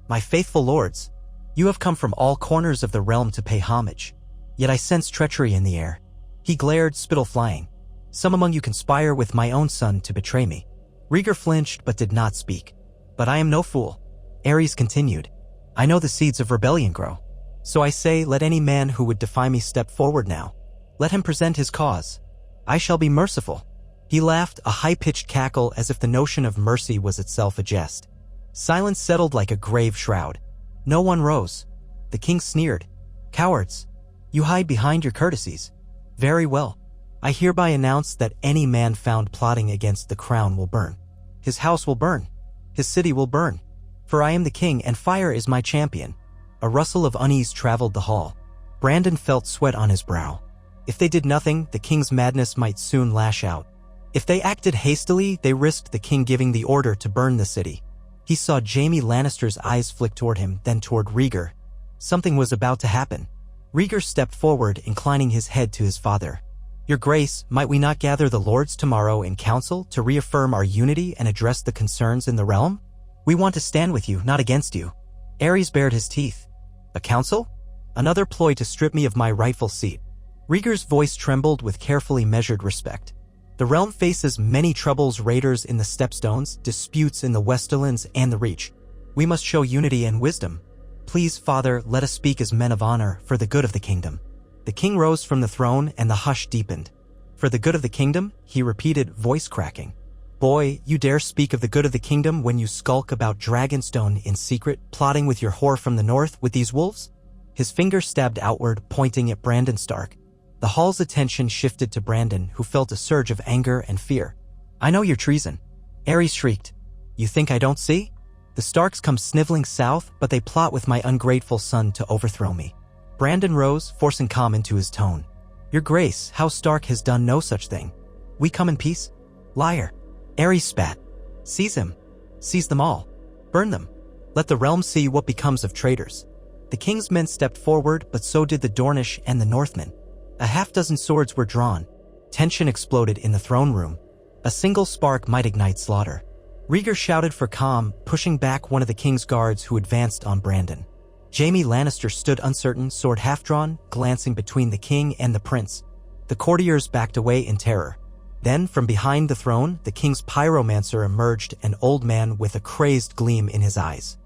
Speaker 1: "My faithful lords, you have come from all corners of the realm to pay homage. Yet I sense treachery in the air." He glared, spittle flying. "Some among you conspire with my own son to betray me." Rhaegar flinched but did not speak. "But I am no fool," Aerys continued. "I know the seeds of rebellion grow. So I say, let any man who would defy me step forward now. Let him present his cause. I shall be merciful." He laughed, a high-pitched cackle as if the notion of mercy was itself a jest. Silence settled like a grave shroud. No one rose. The king sneered. "Cowards! You hide behind your courtesies. Very well. I hereby announce that any man found plotting against the crown will burn. His house will burn. His city will burn. For I am the king, and fire is my champion." A rustle of unease traveled the hall. Brandon felt sweat on his brow. If they did nothing, the king's madness might soon lash out. If they acted hastily, they risked the king giving the order to burn the city. He saw Jaime Lannister's eyes flick toward him, then toward Rhaegar. Something was about to happen. Rhaegar stepped forward, inclining his head to his father. "Your Grace, might we not gather the lords tomorrow in council to reaffirm our unity and address the concerns in the realm? We want to stand with you, not against you." Aerys bared his teeth. "A council? Another ploy to strip me of my rightful seat." Rhaegar's voice trembled with carefully measured respect. "The realm faces many troubles, raiders in the Stepstones, disputes in the Westerlands and the Reach. We must show unity and wisdom. Please, Father, let us speak as men of honor for the good of the kingdom." The king rose from the throne and the hush deepened. "For the good of the kingdom?" he repeated, voice cracking. "Boy, you dare speak of the good of the kingdom when you skulk about Dragonstone in secret, plotting with your whore from the north with these wolves?" His finger stabbed outward, pointing at Brandon Stark. The hall's attention shifted to Brandon, who felt a surge of anger and fear. "I know your treason," Aerys shrieked. "You think I don't see? The Starks come sniveling south, but they plot with my ungrateful son to overthrow me." Brandon rose, forcing calm into his tone. "Your Grace, House Stark has done no such thing. We come in peace." "Liar!" Aerys spat. "Seize him. Seize them all. Burn them. Let the realm see what becomes of traitors." The king's men stepped forward, but so did the Dornish and the Northmen. A half-dozen swords were drawn. Tension exploded in the throne room. A single spark might ignite slaughter. Rhaegar shouted for calm, pushing back one of the king's guards who advanced on Brandon. Jaime Lannister stood uncertain, sword half-drawn, glancing between the king and the prince. The courtiers backed away in terror. Then, from behind the throne, the king's pyromancer emerged, an old man with a crazed gleam in his eyes.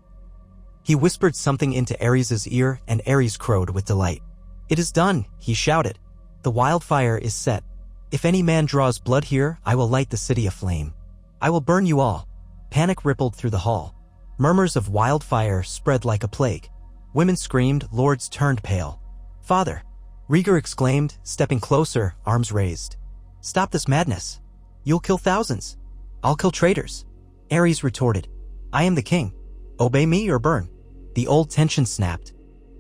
Speaker 1: He whispered something into Aerys' ear, and Aerys crowed with delight. "It is done," he shouted. "The wildfire is set. If any man draws blood here, I will light the city aflame. I will burn you all." Panic rippled through the hall. Murmurs of wildfire spread like a plague. Women screamed, lords turned pale. "Father!" Rhaegar exclaimed, stepping closer, arms raised. "Stop this madness. You'll kill thousands." "I'll kill traitors," Aerys retorted. "I am the king. Obey me or burn." The old tension snapped.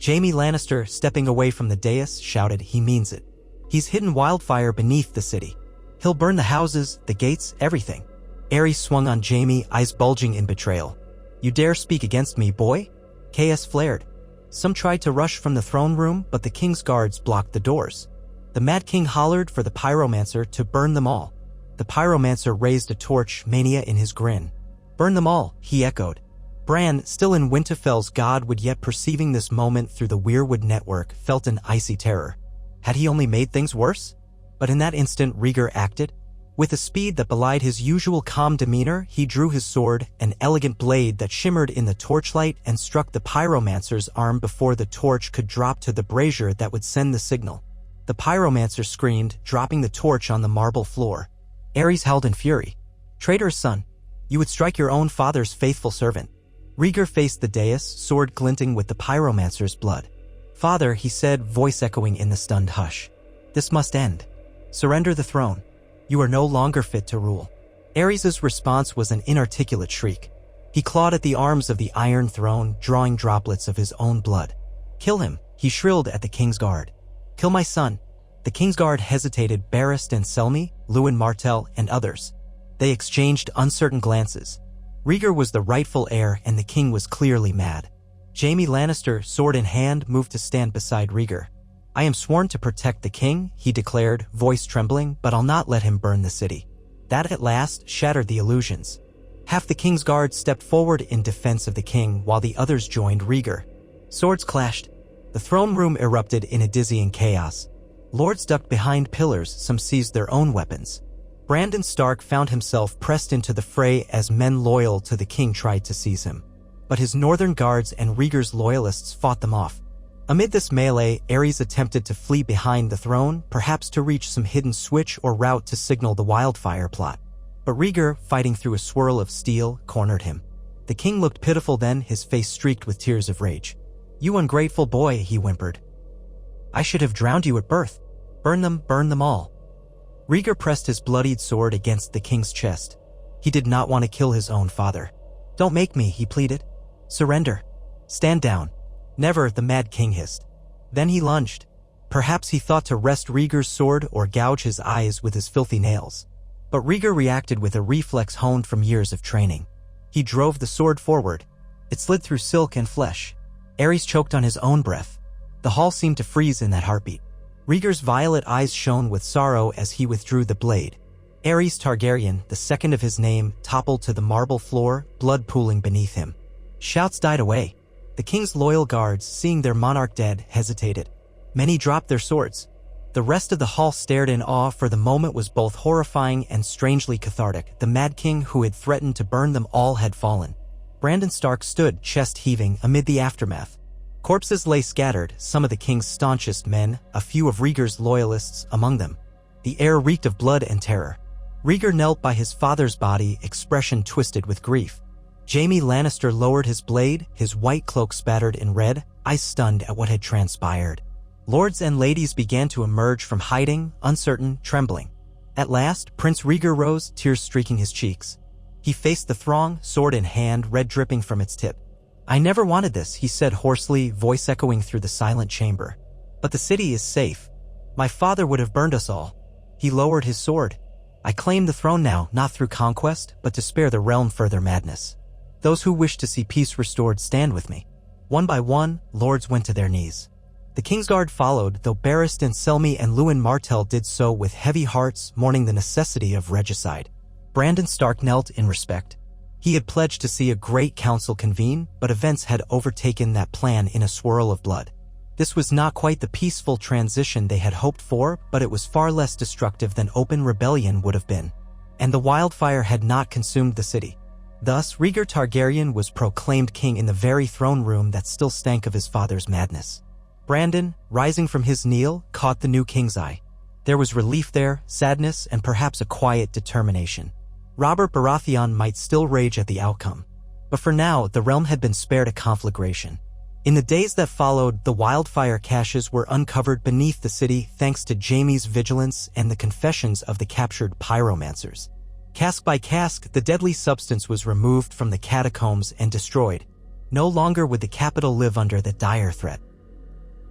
Speaker 1: Jaime Lannister, stepping away from the dais, shouted, "He means it. He's hidden wildfire beneath the city. He'll burn the houses, the gates, everything." Aerys swung on Jaime, eyes bulging in betrayal. "You dare speak against me, boy?" Chaos flared. Some tried to rush from the throne room, but the king's guards blocked the doors. The Mad King hollered for the pyromancer to burn them all. The pyromancer raised a torch, mania in his grin. "Burn them all," he echoed. Bran, still in Winterfell's godwood yet perceiving this moment through the Weirwood network, felt an icy terror. Had he only made things worse? But in that instant, Rhaegar acted. With a speed that belied his usual calm demeanor, he drew his sword, an elegant blade that shimmered in the torchlight, and struck the pyromancer's arm before the torch could drop to the brazier that would send the signal. The pyromancer screamed, dropping the torch on the marble floor. Aerys howled in fury. "Traitorous son! You would strike your own father's faithful servant." Rhaegar faced the dais, sword glinting with the pyromancer's blood. "Father," he said, voice echoing in the stunned hush. "This must end. Surrender the throne. You are no longer fit to rule." Aerys' response was an inarticulate shriek. He clawed at the arms of the Iron Throne, drawing droplets of his own blood. "Kill him," he shrilled at the king's guard. "Kill my son." The king's guard hesitated, Barrist and Selmy, Lewin Martell, and others. They exchanged uncertain glances. Rhaegar was the rightful heir, and the king was clearly mad. Jaime Lannister, sword in hand, moved to stand beside Rhaegar. "I am sworn to protect the king," he declared, voice trembling, "but I'll not let him burn the city." That at last shattered the illusions. Half the king's guard stepped forward in defense of the king while the others joined Rhaegar. Swords clashed. The throne room erupted in a dizzying chaos. Lords ducked behind pillars, some seized their own weapons. Brandon Stark found himself pressed into the fray as men loyal to the king tried to seize him. But his northern guards and Rhaegar's loyalists fought them off. Amid this melee, Aerys attempted to flee behind the throne, perhaps to reach some hidden switch or route to signal the wildfire plot. But Rhaegar, fighting through a swirl of steel, cornered him. The king looked pitiful then, his face streaked with tears of rage. "You ungrateful boy," he whimpered. "I should have drowned you at birth. Burn them all." Rhaegar pressed his bloodied sword against the king's chest. He did not want to kill his own father. "Don't make me," he pleaded. "Surrender. Stand down." "Never," the mad king hissed. Then he lunged. Perhaps he thought to wrest Rhaegar's sword or gouge his eyes with his filthy nails. But Rhaegar reacted with a reflex honed from years of training. He drove the sword forward. It slid through silk and flesh. Aerys choked on his own breath. The hall seemed to freeze in that heartbeat. Rhaegar's violet eyes shone with sorrow as he withdrew the blade. Aerys Targaryen, the second of his name, toppled to the marble floor, blood pooling beneath him. Shouts died away. The king's loyal guards, seeing their monarch dead, hesitated. Many dropped their swords. The rest of the hall stared in awe, for the moment was both horrifying and strangely cathartic. The mad king who had threatened to burn them all had fallen. Brandon Stark stood, chest heaving, amid the aftermath. Corpses lay scattered, some of the king's staunchest men, a few of Rhaegar's loyalists among them. The air reeked of blood and terror. Rhaegar knelt by his father's body, expression twisted with grief. Jaime Lannister lowered his blade, his white cloak spattered in red, eyes stunned at what had transpired. Lords and ladies began to emerge from hiding, uncertain, trembling. At last, Prince Rhaegar rose, tears streaking his cheeks. He faced the throng, sword in hand, red dripping from its tip. "I never wanted this," he said hoarsely, voice echoing through the silent chamber. "But the city is safe. My father would have burned us all." He lowered his sword. "I claim the throne now, not through conquest, but to spare the realm further madness. Those who wish to see peace restored stand with me." One by one, lords went to their knees. The king's guard followed, though Barristan Selmy and Lewin Martell did so with heavy hearts, mourning the necessity of regicide. Brandon Stark knelt in respect. He had pledged to see a great council convene, but events had overtaken that plan in a swirl of blood. This was not quite the peaceful transition they had hoped for, but it was far less destructive than open rebellion would have been. And the wildfire had not consumed the city. Thus, Rhaegar Targaryen was proclaimed king in the very throne room that still stank of his father's madness. Brandon, rising from his kneel, caught the new king's eye. There was relief there, sadness, and perhaps a quiet determination. Robert Baratheon might still rage at the outcome. But for now, the realm had been spared a conflagration. In the days that followed, the wildfire caches were uncovered beneath the city thanks to Jaime's vigilance and the confessions of the captured pyromancers. Cask by cask, the deadly substance was removed from the catacombs and destroyed. No longer would the capital live under the dire threat.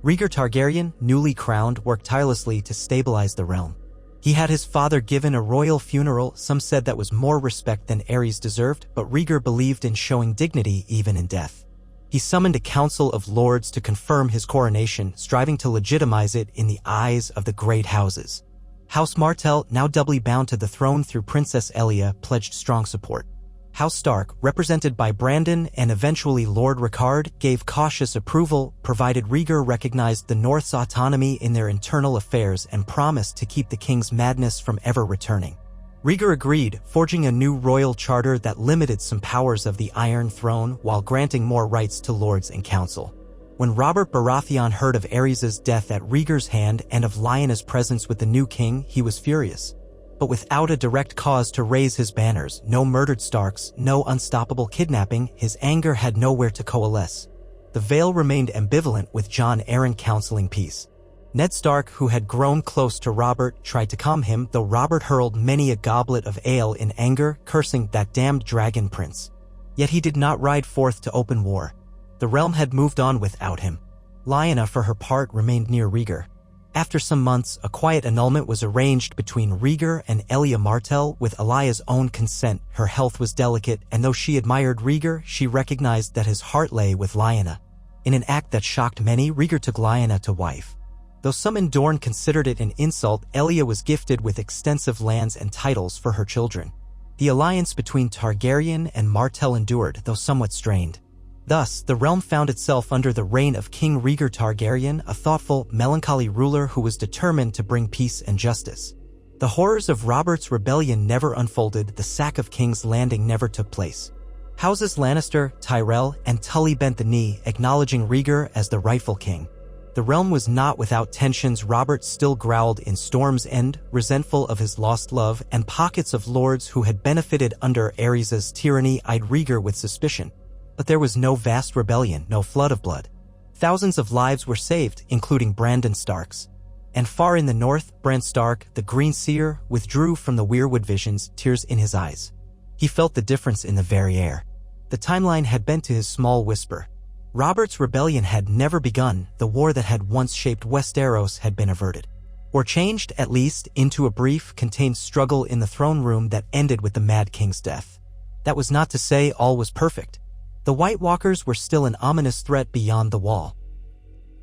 Speaker 1: Rhaegar Targaryen, newly crowned, worked tirelessly to stabilize the realm. He had his father given a royal funeral, some said that was more respect than Aerys deserved, but Rhaegar believed in showing dignity even in death. He summoned a council of lords to confirm his coronation, striving to legitimize it in the eyes of the great houses. House Martell, now doubly bound to the throne through Princess Elia, pledged strong support. House Stark, represented by Brandon and eventually Lord Rickard, gave cautious approval, provided Rhaegar recognized the North's autonomy in their internal affairs and promised to keep the king's madness from ever returning. Rhaegar agreed, forging a new royal charter that limited some powers of the Iron Throne while granting more rights to lords and council. When Robert Baratheon heard of Aerys' death at Rhaegar's hand and of Lyanna's presence with the new king, he was furious. But without a direct cause to raise his banners, no murdered Starks, no unstoppable kidnapping, his anger had nowhere to coalesce. The Vale remained ambivalent, with Jon Arryn counseling peace. Ned Stark, who had grown close to Robert, tried to calm him, though Robert hurled many a goblet of ale in anger, cursing that damned dragon prince. Yet he did not ride forth to open war. The realm had moved on without him. Lyanna, for her part, remained near Rhaegar. After some months, a quiet annulment was arranged between Rhaegar and Elia Martell with Elia's own consent. Her health was delicate, and though she admired Rhaegar, she recognized that his heart lay with Lyanna. In an act that shocked many, Rhaegar took Lyanna to wife. Though some in Dorne considered it an insult, Elia was gifted with extensive lands and titles for her children. The alliance between Targaryen and Martell endured, though somewhat strained. Thus, the realm found itself under the reign of King Rhaegar Targaryen, a thoughtful, melancholy ruler who was determined to bring peace and justice. The horrors of Robert's rebellion never unfolded, the sack of King's Landing never took place. Houses Lannister, Tyrell, and Tully bent the knee, acknowledging Rhaegar as the rightful king. The realm was not without tensions. Robert still growled in Storm's End, resentful of his lost love, and pockets of lords who had benefited under Aerys's tyranny eyed Rhaegar with suspicion. But there was no vast rebellion, no flood of blood. Thousands of lives were saved, including Brandon Stark's. And far in the north, Bran Stark, the Green Seer, withdrew from the weirwood visions, tears in his eyes. He felt the difference in the very air. The timeline had bent to his small whisper. Robert's rebellion had never begun, the war that had once shaped Westeros had been averted. Or changed, at least, into a brief, contained struggle in the throne room that ended with the Mad King's death. That was not to say all was perfect. The White Walkers were still an ominous threat beyond the wall.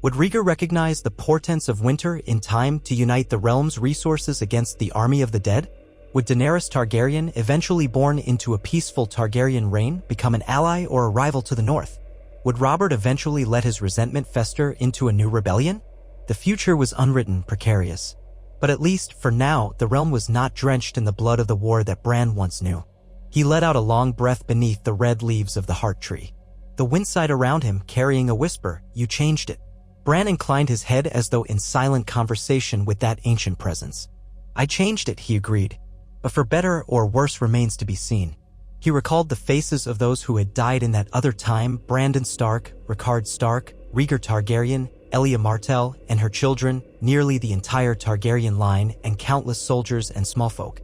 Speaker 1: Would Rhaegar recognize the portents of winter in time to unite the realm's resources against the army of the dead? Would Daenerys Targaryen, eventually born into a peaceful Targaryen reign, become an ally or a rival to the north? Would Robert eventually let his resentment fester into a new rebellion? The future was unwritten, precarious. But at least, for now, the realm was not drenched in the blood of the war that Bran once knew. He let out a long breath beneath the red leaves of the heart tree. The wind sighed around him, carrying a whisper, "You changed it." Bran inclined his head as though in silent conversation with that ancient presence. "I changed it," he agreed. "But for better or worse remains to be seen." He recalled the faces of those who had died in that other time: Brandon Stark, Rickard Stark, Rhaegar Targaryen, Elia Martell, and her children, nearly the entire Targaryen line, and countless soldiers and smallfolk.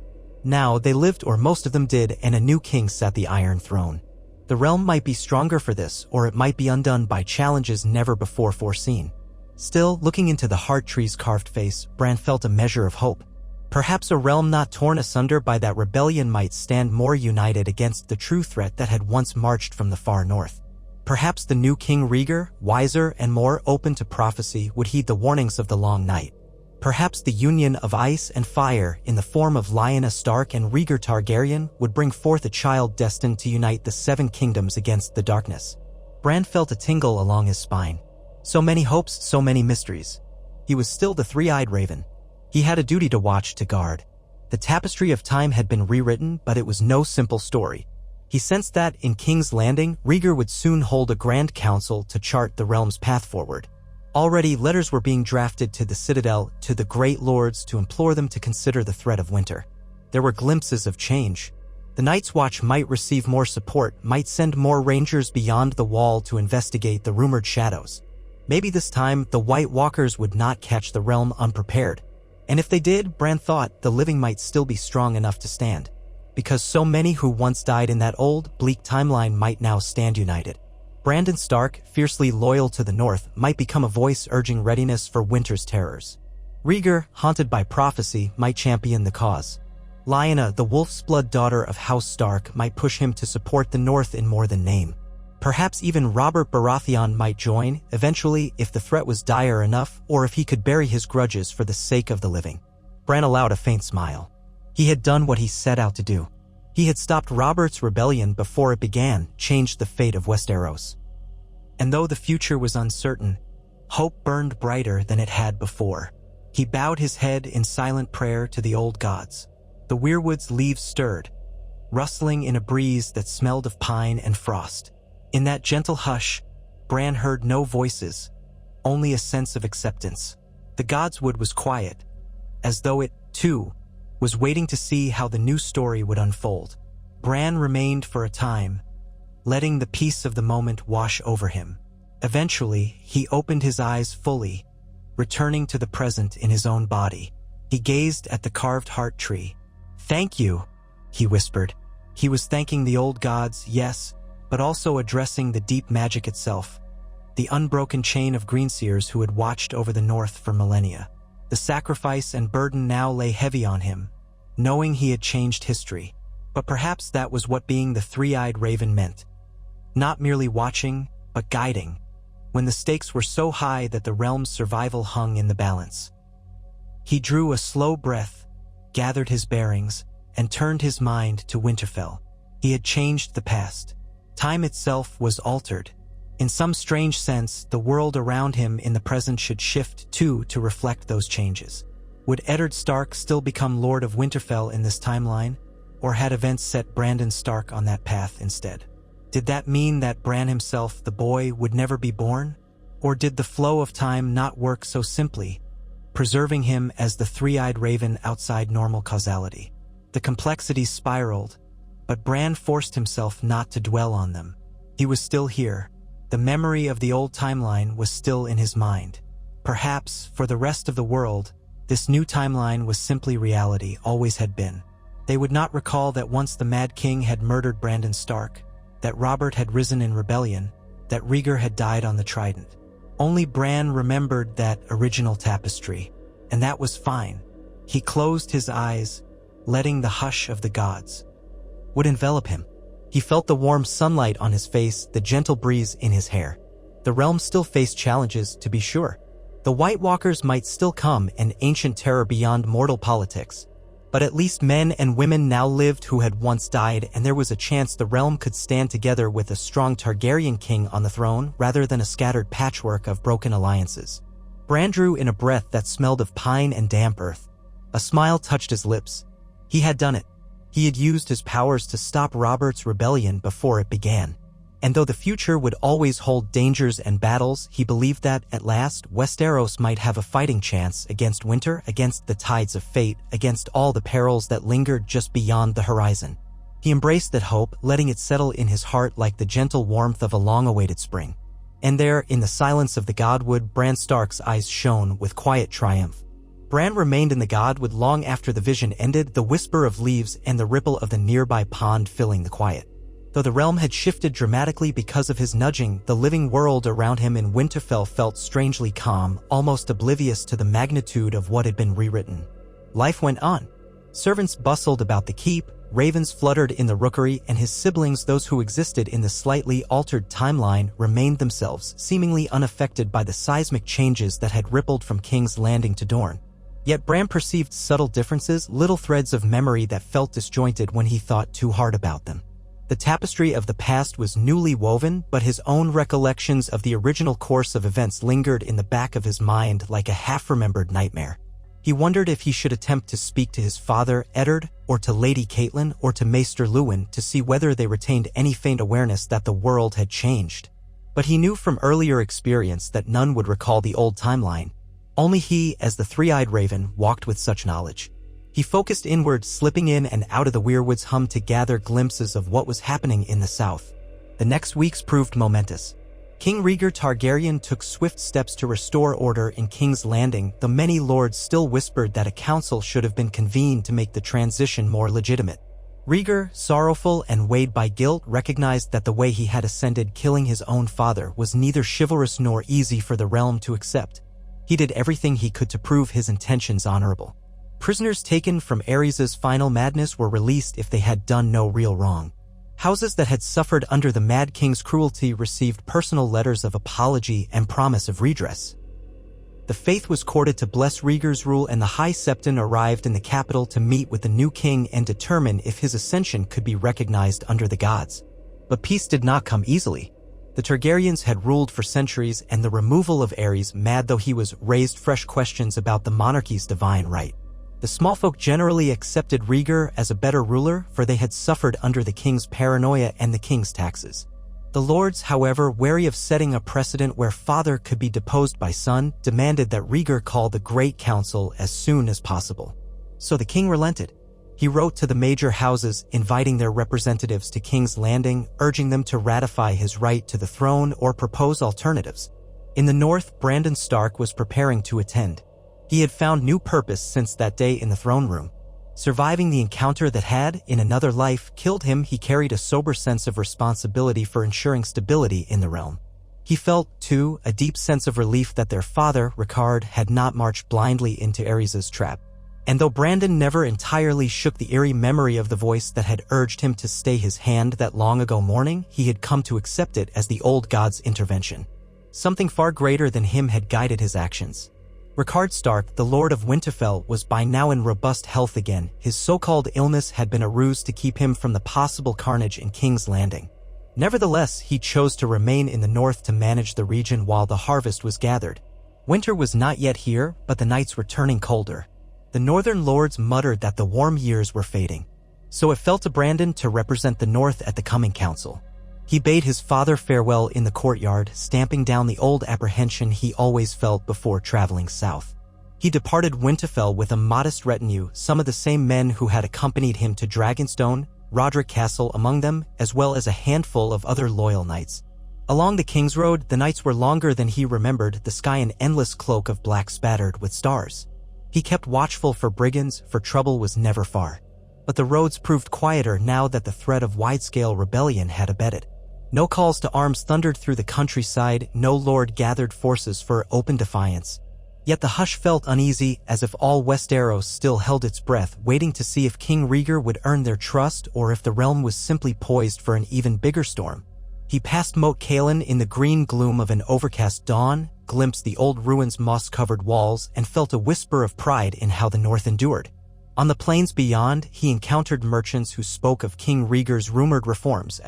Speaker 1: Now they lived, or most of them did, and a new king sat the Iron Throne. The realm might be stronger for this, or it might be undone by challenges never before foreseen. Still, looking into the heart tree's carved face, Bran felt a measure of hope. Perhaps a realm not torn asunder by that rebellion might stand more united against the true threat that had once marched from the far north. Perhaps the new King Rhaegar, wiser and more open to prophecy, would heed the warnings of the long night. Perhaps the union of ice and fire, in the form of Lyanna Stark and Rhaegar Targaryen, would bring forth a child destined to unite the Seven Kingdoms against the darkness. Bran felt a tingle along his spine. So many hopes, so many mysteries. He was still the three-eyed raven. He had a duty to watch, to guard. The tapestry of time had been rewritten, but it was no simple story. He sensed that, in King's Landing, Rhaegar would soon hold a grand council to chart the realm's path forward. Already, letters were being drafted to the Citadel, to the great lords, to implore them to consider the threat of winter. There were glimpses of change. The Night's Watch might receive more support, might send more rangers beyond the wall to investigate the rumored shadows. Maybe this time, the White Walkers would not catch the realm unprepared. And if they did, Bran thought, the living might still be strong enough to stand. Because so many who once died in that old, bleak timeline might now stand united. Brandon Stark, fiercely loyal to the north, might become a voice urging readiness for winter's terrors. Rhaegar, haunted by prophecy, might champion the cause. Lyanna, the wolf's blood daughter of House Stark, might push him to support the north in more than name. Perhaps even Robert Baratheon might join, eventually, if the threat was dire enough, or if he could bury his grudges for the sake of the living. Bran allowed a faint smile. He had done what he set out to do. He had stopped Robert's rebellion before it began, changed the fate of Westeros. And though the future was uncertain, hope burned brighter than it had before. He bowed his head in silent prayer to the old gods. The weirwood's leaves stirred, rustling in a breeze that smelled of pine and frost. In that gentle hush, Bran heard no voices, only a sense of acceptance. The godswood was quiet, as though it, too, was waiting to see how the new story would unfold. Bran remained for a time, letting the peace of the moment wash over him. Eventually, he opened his eyes fully, returning to the present in his own body. He gazed at the carved heart tree. "Thank you," he whispered. He was thanking the old gods, yes, but also addressing the deep magic itself, the unbroken chain of greenseers who had watched over the north for millennia. The sacrifice and burden now lay heavy on him, knowing he had changed history. But perhaps that was what being the three-eyed raven meant. Not merely watching, but guiding. when the stakes were so high that the realm's survival hung in the balance. He drew a slow breath, gathered his bearings, and turned his mind to Winterfell. He had changed the past. Time itself was altered. In some strange sense, the world around him in the present should shift too to reflect those changes. Would Eddard Stark still become Lord of Winterfell in this timeline, or had events set Brandon Stark on that path instead? Did that mean that Bran himself, the boy, would never be born? Or did the flow of time not work so simply, preserving him as the three-eyed raven outside normal causality? The complexities spiraled, but Bran forced himself not to dwell on them. He was still here. The memory of the old timeline was still in his mind. Perhaps, for the rest of the world, this new timeline was simply reality, always had been. They would not recall that once the Mad King had murdered Brandon Stark, that Robert had risen in rebellion, that Rhaegar had died on the Trident. Only Bran remembered that original tapestry, and that was fine. He closed his eyes, letting the hush of the gods would envelop him. He felt the warm sunlight on his face, the gentle breeze in his hair. The realm still faced challenges, to be sure. The White Walkers might still come, an ancient terror beyond mortal politics. But at least men and women now lived who had once died, and there was a chance the realm could stand together with a strong Targaryen king on the throne rather than a scattered patchwork of broken alliances. Bran drew in a breath that smelled of pine and damp earth. A smile touched his lips. He had done it. He had used his powers to stop Robert's rebellion before it began. And though the future would always hold dangers and battles, he believed that, at last, Westeros might have a fighting chance against winter, against the tides of fate, against all the perils that lingered just beyond the horizon. He embraced that hope, letting it settle in his heart like the gentle warmth of a long-awaited spring. And there, in the silence of the Godwood, Bran Stark's eyes shone with quiet triumph. Bran remained in the Godwood long after the vision ended, the whisper of leaves and the ripple of the nearby pond filling the quiet. Though the realm had shifted dramatically because of his nudging, the living world around him in Winterfell felt strangely calm, almost oblivious to the magnitude of what had been rewritten. Life went on. Servants bustled about the keep, ravens fluttered in the rookery, and his siblings, those who existed in the slightly altered timeline, remained themselves, seemingly unaffected by the seismic changes that had rippled from King's Landing to Dorne. Yet Bran perceived subtle differences, little threads of memory that felt disjointed when he thought too hard about them. The tapestry of the past was newly woven, but his own recollections of the original course of events lingered in the back of his mind like a half-remembered nightmare. He wondered if he should attempt to speak to his father, Eddard, or to Lady Catelyn, or to Maester Luwin to see whether they retained any faint awareness that the world had changed. But he knew from earlier experience that none would recall the old timeline. Only he, as the three-eyed raven, walked with such knowledge. He focused inward, slipping in and out of the weirwood's hum to gather glimpses of what was happening in the south. The next weeks proved momentous. King Rhaegar Targaryen took swift steps to restore order in King's Landing, though many lords still whispered that a council should have been convened to make the transition more legitimate. Rhaegar, sorrowful and weighed by guilt, recognized that the way he had ascended, killing his own father, was neither chivalrous nor easy for the realm to accept. He did everything he could to prove his intentions honorable. Prisoners taken from Aerys's final madness were released if they had done no real wrong. Houses that had suffered under the Mad King's cruelty received personal letters of apology and promise of redress. The faith was courted to bless Rhaegar's rule, and the High Septon arrived in the capital to meet with the new king and determine if his ascension could be recognized under the gods. But peace did not come easily. The Targaryens had ruled for centuries, and the removal of Aerys, mad though he was, raised fresh questions about the monarchy's divine right. The smallfolk generally accepted Rhaegar as a better ruler, for they had suffered under the king's paranoia and the king's taxes. The lords, however, wary of setting a precedent where father could be deposed by son, demanded that Rhaegar call the Great Council as soon as possible. So the king relented. He wrote to the major houses, inviting their representatives to King's Landing, urging them to ratify his right to the throne or propose alternatives. In the north, Brandon Stark was preparing to attend. He had found new purpose since that day in the throne room. Surviving the encounter that had, in another life, killed him, he carried a sober sense of responsibility for ensuring stability in the realm. He felt, too, a deep sense of relief that their father, Rickard, had not marched blindly into Aerys's trap. And though Brandon never entirely shook the eerie memory of the voice that had urged him to stay his hand that long ago morning, he had come to accept it as the old god's intervention. Something far greater than him had guided his actions. Rickard Stark, the Lord of Winterfell, was by now in robust health again. His so-called illness had been a ruse to keep him from the possible carnage in King's Landing. Nevertheless, he chose to remain in the north to manage the region while the harvest was gathered. Winter was not yet here, but the nights were turning colder. The northern lords muttered that the warm years were fading. So it fell to Brandon to represent the north at the coming council. He bade his father farewell in the courtyard, stamping down the old apprehension he always felt before traveling south. He departed Winterfell with a modest retinue, some of the same men who had accompanied him to Dragonstone, Roderick Castle among them, as well as a handful of other loyal knights. Along the King's Road, the nights were longer than he remembered, the sky an endless cloak of black spattered with stars. He kept watchful for brigands, for trouble was never far. But the roads proved quieter now that the threat of wide-scale rebellion had abated. No calls to arms thundered through the countryside, no lord gathered forces for open defiance. Yet the hush felt uneasy, as if all Westeros still held its breath, waiting to see if King Rhaegar would earn their trust or if the realm was simply poised for an even bigger storm. He passed Moat Cailin in the green gloom of an overcast dawn, glimpsed the old ruins' moss-covered walls, and felt a whisper of pride in how the north endured. On the plains beyond, he encountered merchants who spoke of King Rhaegar's rumored reforms.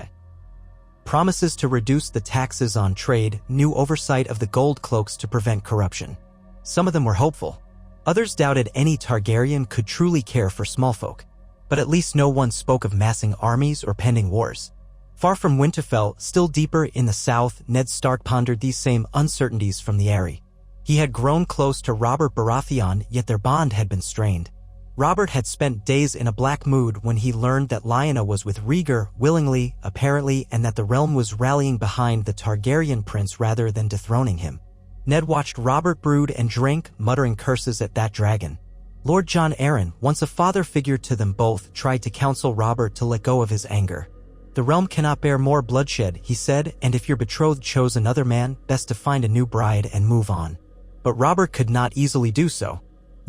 Speaker 1: Promises to reduce the taxes on trade, new oversight of the gold cloaks to prevent corruption. Some of them were hopeful. Others doubted any Targaryen could truly care for small folk. But at least no one spoke of massing armies or pending wars. Far from Winterfell, still deeper in the south, Ned Stark pondered these same uncertainties from the Eyrie. He had grown close to Robert Baratheon, yet their bond had been strained. Robert had spent days in a black mood when he learned that Lyanna was with Rhaegar, willingly, apparently, and that the realm was rallying behind the Targaryen prince rather than dethroning him. Ned watched Robert brood and drink, muttering curses at that dragon. Lord Jon Arryn, once a father figure to them both, tried to counsel Robert to let go of his anger. "The realm cannot bear more bloodshed," he said, "and if your betrothed chose another man, best to find a new bride and move on." But Robert could not easily do so.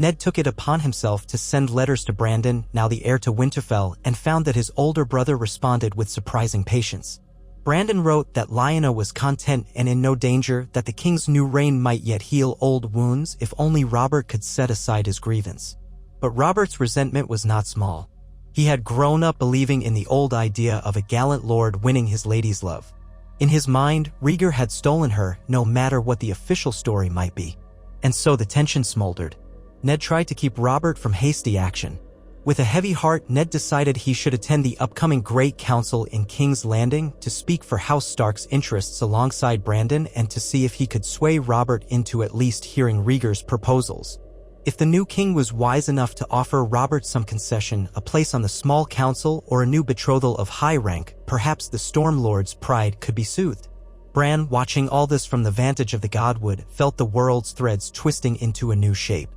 Speaker 1: Ned took it upon himself to send letters to Brandon, now the heir to Winterfell, and found that his older brother responded with surprising patience. Brandon wrote that Lyanna was content and in no danger, that the king's new reign might yet heal old wounds if only Robert could set aside his grievance. But Robert's resentment was not small. He had grown up believing in the old idea of a gallant lord winning his lady's love. In his mind, Rhaegar had stolen her, no matter what the official story might be. And so the tension smoldered. Ned tried to keep Robert from hasty action. With a heavy heart, Ned decided he should attend the upcoming Great Council in King's Landing to speak for House Stark's interests alongside Brandon and to see if he could sway Robert into at least hearing Rhaegar's proposals. If the new king was wise enough to offer Robert some concession, a place on the small council, or a new betrothal of high rank, perhaps the Stormlord's pride could be soothed. Bran, watching all this from the vantage of the Godwood, felt the world's threads twisting into a new shape.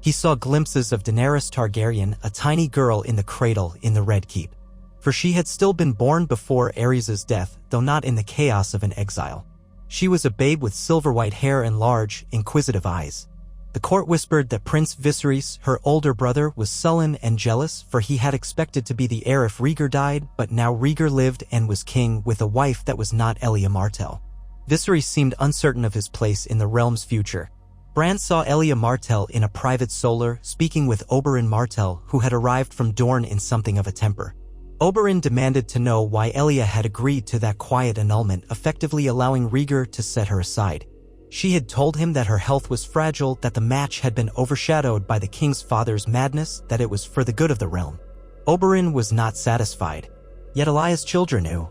Speaker 1: He saw glimpses of Daenerys Targaryen, a tiny girl in the cradle in the Red Keep. For she had still been born before Aerys' death, though not in the chaos of an exile. She was a babe with silver-white hair and large, inquisitive eyes. The court whispered that Prince Viserys, her older brother, was sullen and jealous, for he had expected to be the heir if Rhaegar died, but now Rhaegar lived and was king with a wife that was not Elia Martell. Viserys seemed uncertain of his place in the realm's future. Bran saw Elia Martell in a private solar, speaking with Oberyn Martell, who had arrived from Dorne in something of a temper. Oberyn demanded to know why Elia had agreed to that quiet annulment, effectively allowing Rhaegar to set her aside. She had told him that her health was fragile, that the match had been overshadowed by the king's father's madness, that it was for the good of the realm. Oberyn was not satisfied. Yet Elia's children knew.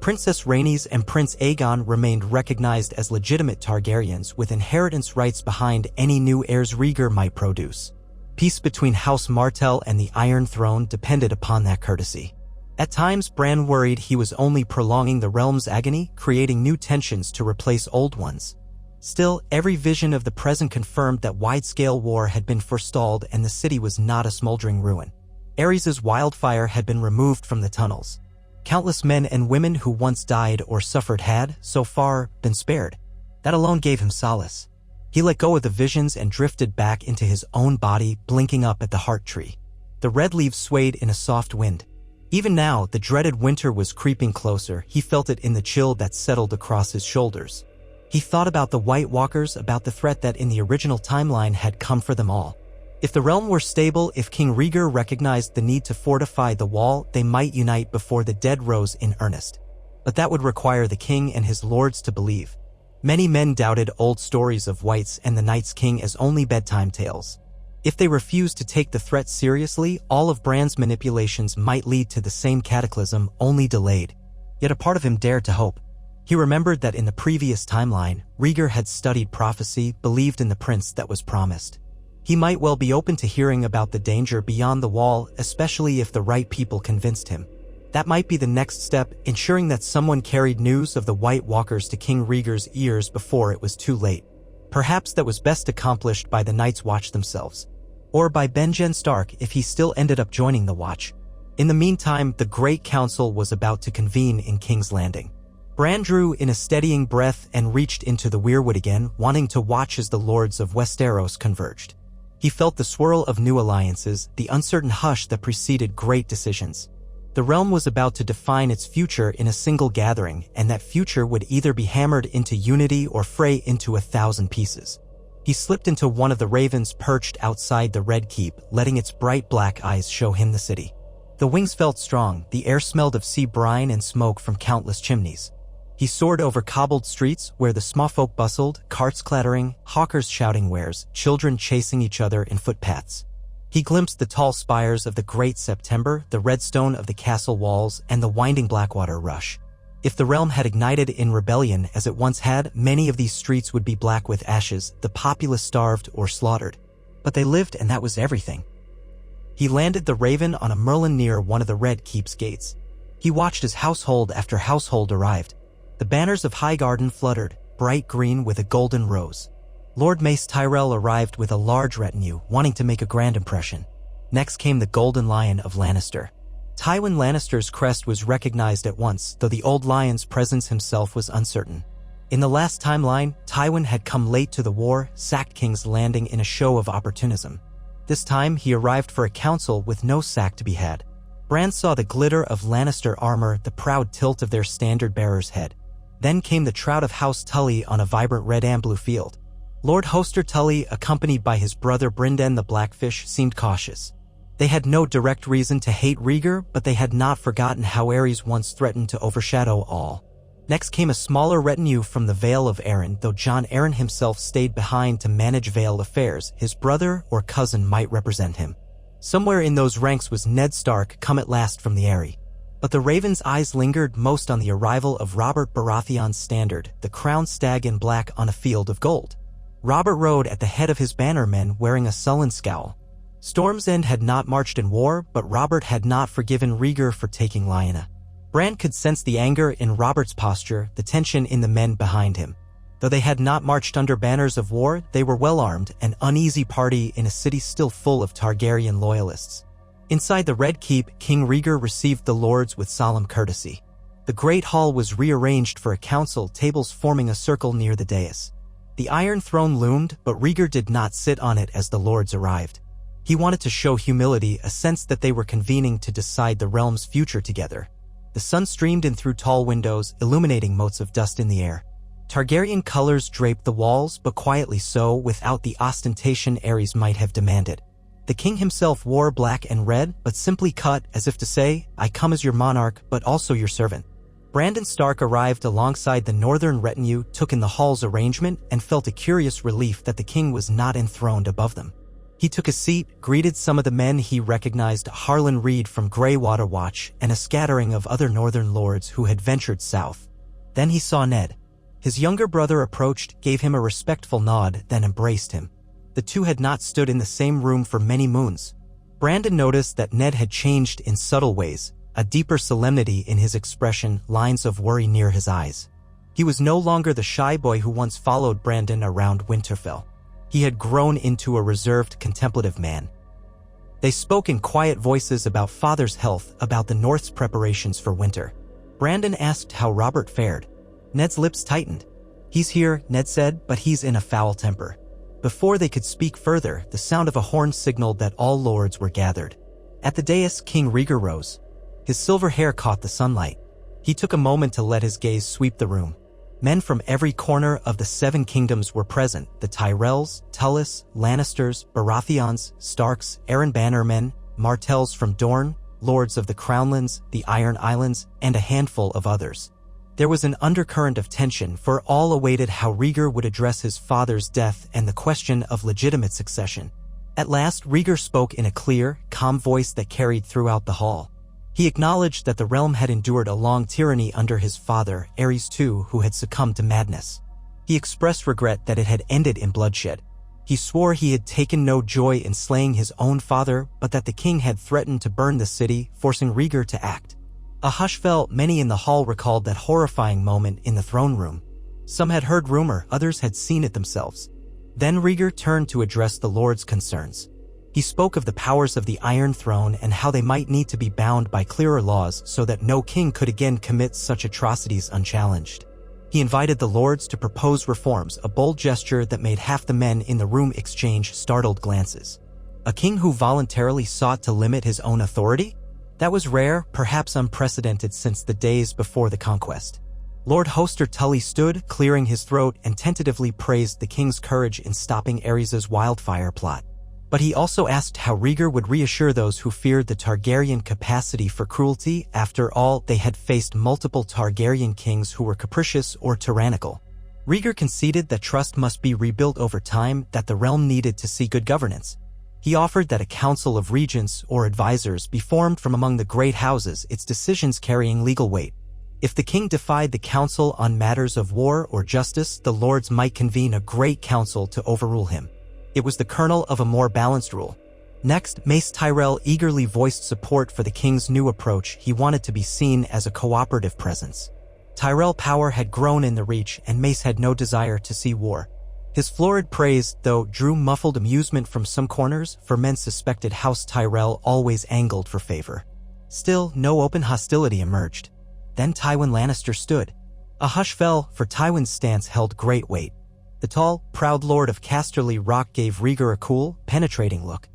Speaker 1: Princess Rhaenys and Prince Aegon remained recognized as legitimate Targaryens with inheritance rights behind any new heirs Rhaegar might produce. Peace between House Martell and the Iron Throne depended upon that courtesy. At times, Bran worried he was only prolonging the realm's agony, creating new tensions to replace old ones. Still, every vision of the present confirmed that wide-scale war had been forestalled and the city was not a smoldering ruin. Aerys' wildfire had been removed from the tunnels. Countless men and women who once died or suffered had, so far, been spared. That alone gave him solace. He let go of the visions and drifted back into his own body, blinking up at the heart tree. The red leaves swayed in a soft wind. Even now, the dreaded winter was creeping closer. He felt it in the chill that settled across his shoulders. He thought about the White Walkers, about the threat that in the original timeline had come for them all. If the realm were stable, if King Rhaegar recognized the need to fortify the wall, they might unite before the dead rose in earnest. But that would require the king and his lords to believe. Many men doubted old stories of Whites and the Night's King as only bedtime tales. If they refused to take the threat seriously, all of Bran's manipulations might lead to the same cataclysm, only delayed. Yet a part of him dared to hope. He remembered that in the previous timeline, Rhaegar had studied prophecy, believed in the prince that was promised. He might well be open to hearing about the danger beyond the wall, especially if the right people convinced him. That might be the next step, ensuring that someone carried news of the White Walkers to King Rhaegar's ears before it was too late. Perhaps that was best accomplished by the Night's Watch themselves. Or by Benjen Stark if he still ended up joining the Watch. In the meantime, the Great Council was about to convene in King's Landing. Bran drew in a steadying breath and reached into the weirwood again, wanting to watch as the lords of Westeros converged. He felt the swirl of new alliances, the uncertain hush that preceded great decisions. The realm was about to define its future in a single gathering, and that future would either be hammered into unity or fray into 1,000 pieces. He slipped into one of the ravens perched outside the Red Keep, letting its bright black eyes show him the city. The wings felt strong, the air smelled of sea brine and smoke from countless chimneys. He soared over cobbled streets where the smallfolk bustled, carts clattering, hawkers shouting wares, children chasing each other in footpaths. He glimpsed the tall spires of the Great September, the redstone of the castle walls, and the winding Blackwater rush. If the realm had ignited in rebellion as it once had, many of these streets would be black with ashes, the populace starved or slaughtered. But they lived, and that was everything. He landed the Raven on a merlin near one of the Red Keep's gates. He watched as household after household arrived. The banners of Highgarden fluttered, bright green with a golden rose. Lord Mace Tyrell arrived with a large retinue, wanting to make a grand impression. Next came the Golden Lion of Lannister. Tywin Lannister's crest was recognized at once, though the old lion's presence himself was uncertain. In the last timeline, Tywin had come late to the war, sacked King's Landing in a show of opportunism. This time, he arrived for a council with no sack to be had. Bran saw the glitter of Lannister armor, the proud tilt of their standard-bearer's head. Then came the Trout of House Tully on a vibrant red and blue field. Lord Hoster Tully, accompanied by his brother Brynden the Blackfish, seemed cautious. They had no direct reason to hate Rhaegar, but they had not forgotten how Aerys once threatened to overshadow all. Next came a smaller retinue from the Vale of Arryn, though Jon Arryn himself stayed behind to manage Vale affairs. His brother or cousin might represent him. Somewhere in those ranks was Ned Stark, come at last from the Eyrie. But the Raven's eyes lingered most on the arrival of Robert Baratheon's standard, the crowned stag in black on a field of gold. Robert rode at the head of his bannermen wearing a sullen scowl. Storm's End had not marched in war, but Robert had not forgiven Rhaegar for taking Lyanna. Bran could sense the anger in Robert's posture, the tension in the men behind him. Though they had not marched under banners of war, they were well-armed, an uneasy party in a city still full of Targaryen loyalists. Inside the Red Keep, King Rhaegar received the lords with solemn courtesy. The Great Hall was rearranged for a council, tables forming a circle near the dais. The Iron Throne loomed, but Rhaegar did not sit on it as the lords arrived. He wanted to show humility, a sense that they were convening to decide the realm's future together. The sun streamed in through tall windows, illuminating motes of dust in the air. Targaryen colors draped the walls, but quietly so, without the ostentation Aerys might have demanded. The king himself wore black and red, but simply cut, as if to say, I come as your monarch, but also your servant. Brandon Stark arrived alongside the northern retinue, took in the hall's arrangement, and felt a curious relief that the king was not enthroned above them. He took a seat, greeted some of the men he recognized, Harlan Reed from Greywater Watch, and a scattering of other northern lords who had ventured south. Then he saw Ned. His younger brother approached, gave him a respectful nod, then embraced him. The two had not stood in the same room for many moons. Brandon noticed that Ned had changed in subtle ways, a deeper solemnity in his expression, lines of worry near his eyes. He was no longer the shy boy who once followed Brandon around Winterfell. He had grown into a reserved, contemplative man. They spoke in quiet voices about father's health, about the North's preparations for winter. Brandon asked how Robert fared. Ned's lips tightened. He's here, Ned said, but he's in a foul temper. Before they could speak further, the sound of a horn signaled that all lords were gathered. At the dais, King Rhaegar rose. His silver hair caught the sunlight. He took a moment to let his gaze sweep the room. Men from every corner of the Seven Kingdoms were present: the Tyrells, Tullis, Lannisters, Baratheons, Starks, Arryn Bannermen, Martells from Dorne, Lords of the Crownlands, the Iron Islands, and a handful of others. There was an undercurrent of tension, for all awaited how Rhaegar would address his father's death and the question of legitimate succession. At last, Rhaegar spoke in a clear, calm voice that carried throughout the hall. He acknowledged that the realm had endured a long tyranny under his father, Aerys II, who had succumbed to madness. He expressed regret that it had ended in bloodshed. He swore he had taken no joy in slaying his own father, but that the king had threatened to burn the city, forcing Rhaegar to act. A hush fell. Many in the hall recalled that horrifying moment in the throne room. Some had heard rumor, others had seen it themselves. Then Rhaegar turned to address the Lord's concerns. He spoke of the powers of the Iron Throne and how they might need to be bound by clearer laws so that no king could again commit such atrocities unchallenged. He invited the lords to propose reforms, a bold gesture that made half the men in the room exchange startled glances. A king who voluntarily sought to limit his own authority? That was rare, perhaps unprecedented since the days before the conquest. Lord Hoster Tully stood, clearing his throat, and tentatively praised the king's courage in stopping Aerys' wildfire plot. But he also asked how Rhaegar would reassure those who feared the Targaryen capacity for cruelty. After all, they had faced multiple Targaryen kings who were capricious or tyrannical. Rhaegar conceded that trust must be rebuilt over time, that the realm needed to see good governance. He offered that a council of regents or advisors be formed from among the great houses, its decisions carrying legal weight. If the king defied the council on matters of war or justice, the lords might convene a great council to overrule him. It was the kernel of a more balanced rule. Next, Mace Tyrell eagerly voiced support for the king's new approach. He wanted to be seen as a cooperative presence. Tyrell power had grown in the Reach, and Mace had no desire to see war. His florid praise, though, drew muffled amusement from some corners, for men suspected House Tyrell always angled for favor. Still, no open hostility emerged. Then Tywin Lannister stood. A hush fell, for Tywin's stance held great weight. The tall, proud lord of Casterly Rock gave Rhaegar a cool, penetrating look.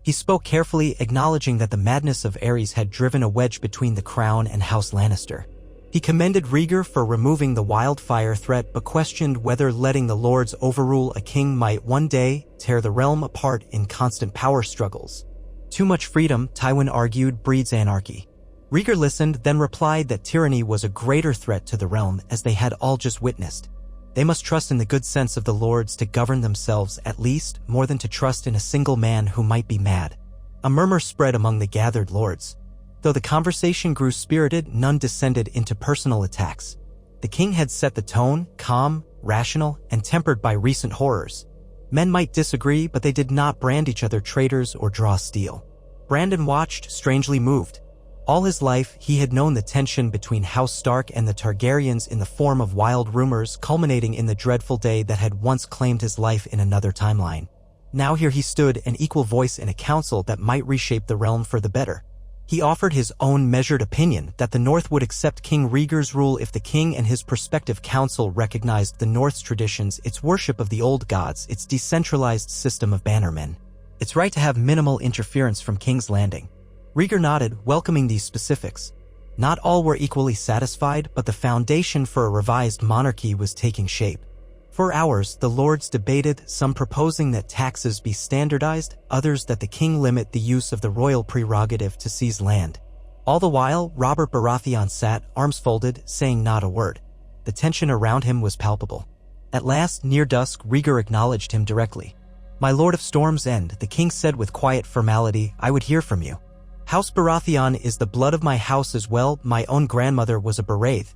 Speaker 1: He spoke carefully, acknowledging that the madness of Aerys had driven a wedge between the crown and House Lannister. He commended Rhaegar for removing the wildfire threat, but questioned whether letting the lords overrule a king might one day tear the realm apart in constant power struggles. Too much freedom, Tywin argued, breeds anarchy. Rhaegar listened, then replied that tyranny was a greater threat to the realm, as they had all just witnessed. They must trust in the good sense of the lords to govern themselves, at least, more than to trust in a single man who might be mad. A murmur spread among the gathered lords. Though the conversation grew spirited, none descended into personal attacks. The king had set the tone, calm, rational, and tempered by recent horrors. Men might disagree, but they did not brand each other traitors or draw steel. Brandon watched, strangely moved. All his life, he had known the tension between House Stark and the Targaryens in the form of wild rumors, culminating in the dreadful day that had once claimed his life in another timeline. Now here he stood, an equal voice in a council that might reshape the realm for the better. He offered his own measured opinion that the North would accept King Rhaegar's rule if the king and his prospective council recognized the North's traditions, its worship of the old gods, its decentralized system of bannermen, its right to have minimal interference from King's Landing. Rhaegar nodded, welcoming these specifics. Not all were equally satisfied, but the foundation for a revised monarchy was taking shape. For hours, the lords debated, some proposing that taxes be standardized, others that the king limit the use of the royal prerogative to seize land. All the while, Robert Baratheon sat, arms folded, saying not a word. The tension around him was palpable. At last, near dusk, Rhaegar acknowledged him directly. "My Lord of Storm's End," the king said with quiet formality, "I would hear from you. House Baratheon is the blood of my house as well. My own grandmother was a Baraith.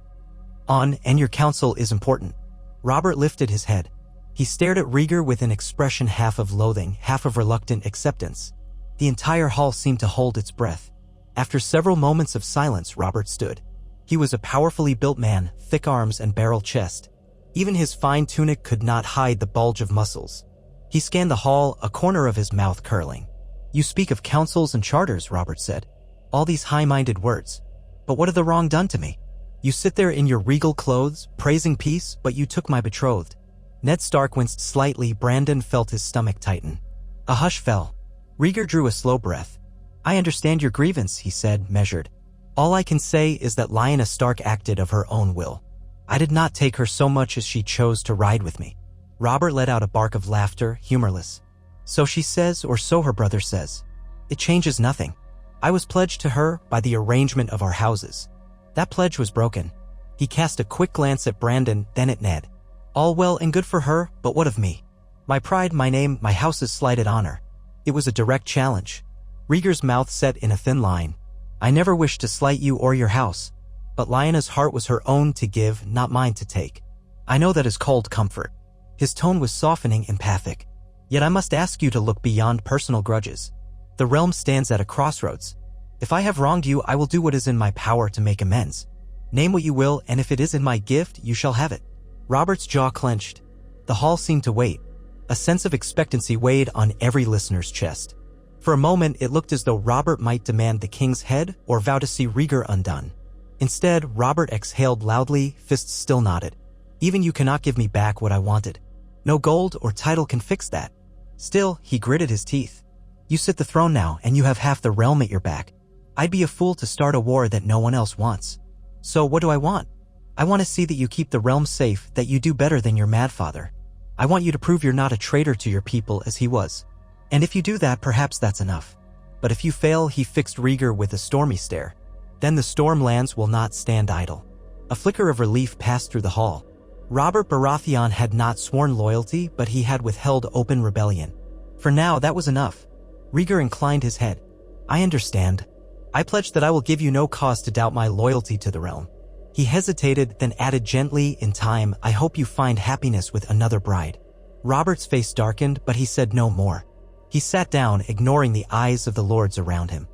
Speaker 1: And your counsel is important." Robert lifted his head. He stared at Rhaegar with an expression half of loathing, half of reluctant acceptance. The entire hall seemed to hold its breath. After several moments of silence, Robert stood. He was a powerfully built man, thick arms and barrel chest. Even his fine tunic could not hide the bulge of muscles. He scanned the hall, a corner of his mouth curling. "You speak of councils and charters," Robert said. "All these high-minded words. But what have the wrong done to me? You sit there in your regal clothes, praising peace, but you took my betrothed." Ned Stark winced slightly. Brandon felt his stomach tighten. A hush fell. Rhaegar drew a slow breath. "I understand your grievance," he said, measured. "All I can say is that Lyanna Stark acted of her own will. I did not take her so much as she chose to ride with me. Robert let out a bark of laughter, humorless. So she says, or so her brother says. It changes nothing. I was pledged to her by the arrangement of our houses. That pledge was broken. He cast a quick glance at Brandon, then at Ned. All well and good for her, but what of me? My pride, my name, my house's slighted honor. It was a direct challenge. Rhaegar's mouth set in a thin line. I never wished to slight you or your house, but Lyanna's heart was her own to give, not mine to take. I know that is cold comfort. His tone was softening, empathic. Yet I must ask you to look beyond personal grudges. The realm stands at a crossroads. If I have wronged you, I will do what is in my power to make amends. Name what you will, and if it is in my gift, you shall have it. Robert's jaw clenched. The hall seemed to wait. A sense of expectancy weighed on every listener's chest. For a moment, it looked as though Robert might demand the king's head or vow to see Rhaegar undone. Instead, Robert exhaled loudly, fists still knotted. Even you cannot give me back what I wanted. No gold or title can fix that. Still, he gritted his teeth. You sit the throne now, and you have half the realm at your back. I'd be a fool to start a war that no one else wants. So what do I want? I want to see that you keep the realm safe, that you do better than your mad father. I want you to prove you're not a traitor to your people as he was. And if you do that, perhaps that's enough. But if you fail, he fixed Rhaegar with a stormy stare. Then the Stormlands will not stand idle. A flicker of relief passed through the hall. Robert Baratheon had not sworn loyalty, but he had withheld open rebellion. For now, that was enough. Rhaegar inclined his head. I understand. I pledge that I will give you no cause to doubt my loyalty to the realm. He hesitated, then added gently, in time, I hope you find happiness with another bride. Robert's face darkened, but he said no more. He sat down, ignoring the eyes of the lords around him.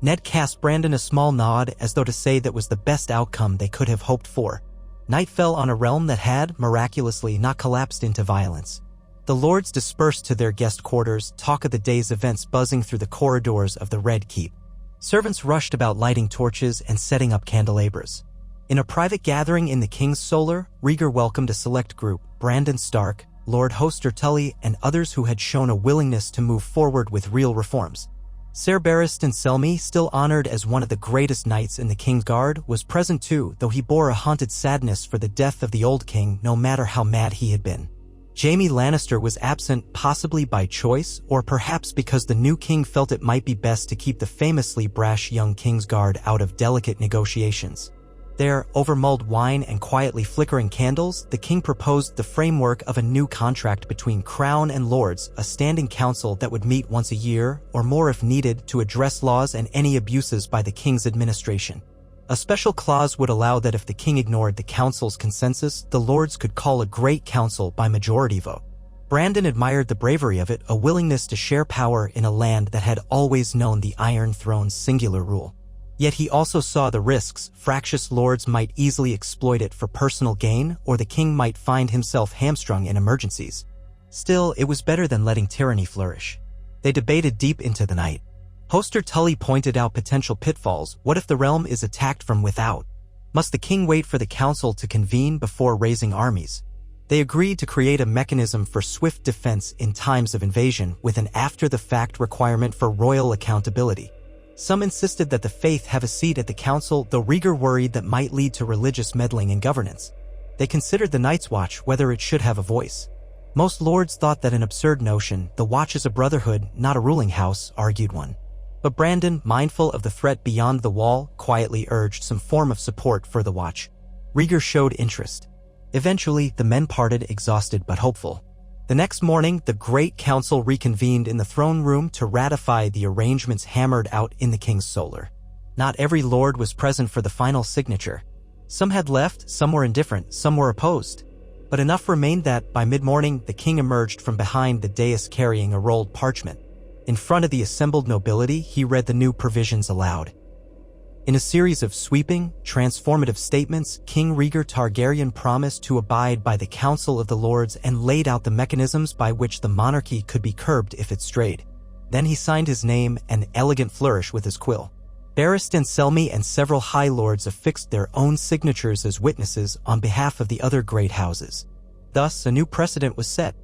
Speaker 1: Ned cast Brandon a small nod, as though to say that was the best outcome they could have hoped for. Night fell on a realm that had, miraculously, not collapsed into violence. The lords dispersed to their guest quarters, talk of the day's events buzzing through the corridors of the Red Keep. Servants rushed about lighting torches and setting up candelabras. In a private gathering in the King's Solar, Rhaegar welcomed a select group, Brandon Stark, Lord Hoster Tully, and others who had shown a willingness to move forward with real reforms. Ser Barristan Selmy, still honored as one of the greatest knights in the King's Guard, was present too, though he bore a haunted sadness for the death of the old king, no matter how mad he had been. Jaime Lannister was absent, possibly by choice, or perhaps because the new king felt it might be best to keep the famously brash young King's Guard out of delicate negotiations. There, over mulled wine and quietly flickering candles, the king proposed the framework of a new contract between Crown and Lords, a standing council that would meet once a year, or more if needed, to address laws and any abuses by the king's administration. A special clause would allow that if the king ignored the council's consensus, the lords could call a great council by majority vote. Brandon admired the bravery of it, a willingness to share power in a land that had always known the Iron Throne's singular rule. Yet he also saw the risks. Fractious lords might easily exploit it for personal gain, or the king might find himself hamstrung in emergencies. Still, it was better than letting tyranny flourish. They debated deep into the night. Hoster Tully pointed out potential pitfalls. What if the realm is attacked from without? Must the king wait for the council to convene before raising armies? They agreed to create a mechanism for swift defense in times of invasion, with an after-the-fact requirement for royal accountability. Some insisted that the faith have a seat at the council, though Rhaegar worried that might lead to religious meddling in governance. They considered the Night's Watch, whether it should have a voice. Most lords thought that an absurd notion. The Watch is a brotherhood, not a ruling house, argued one. But Brandon, mindful of the threat beyond the wall, quietly urged some form of support for the Watch. Rhaegar showed interest. Eventually, the men parted, exhausted but hopeful. The next morning, the Great Council reconvened in the throne room to ratify the arrangements hammered out in the King's Solar. Not every lord was present for the final signature. Some had left, some were indifferent, some were opposed. But enough remained that, by mid-morning, the king emerged from behind the dais carrying a rolled parchment. In front of the assembled nobility, he read the new provisions aloud. In a series of sweeping, transformative statements, King Rhaegar Targaryen promised to abide by the Council of the Lords and laid out the mechanisms by which the monarchy could be curbed if it strayed. Then he signed his name, an elegant flourish with his quill. Barristan Selmy and several high lords affixed their own signatures as witnesses on behalf of the other great houses. Thus, a new precedent was set.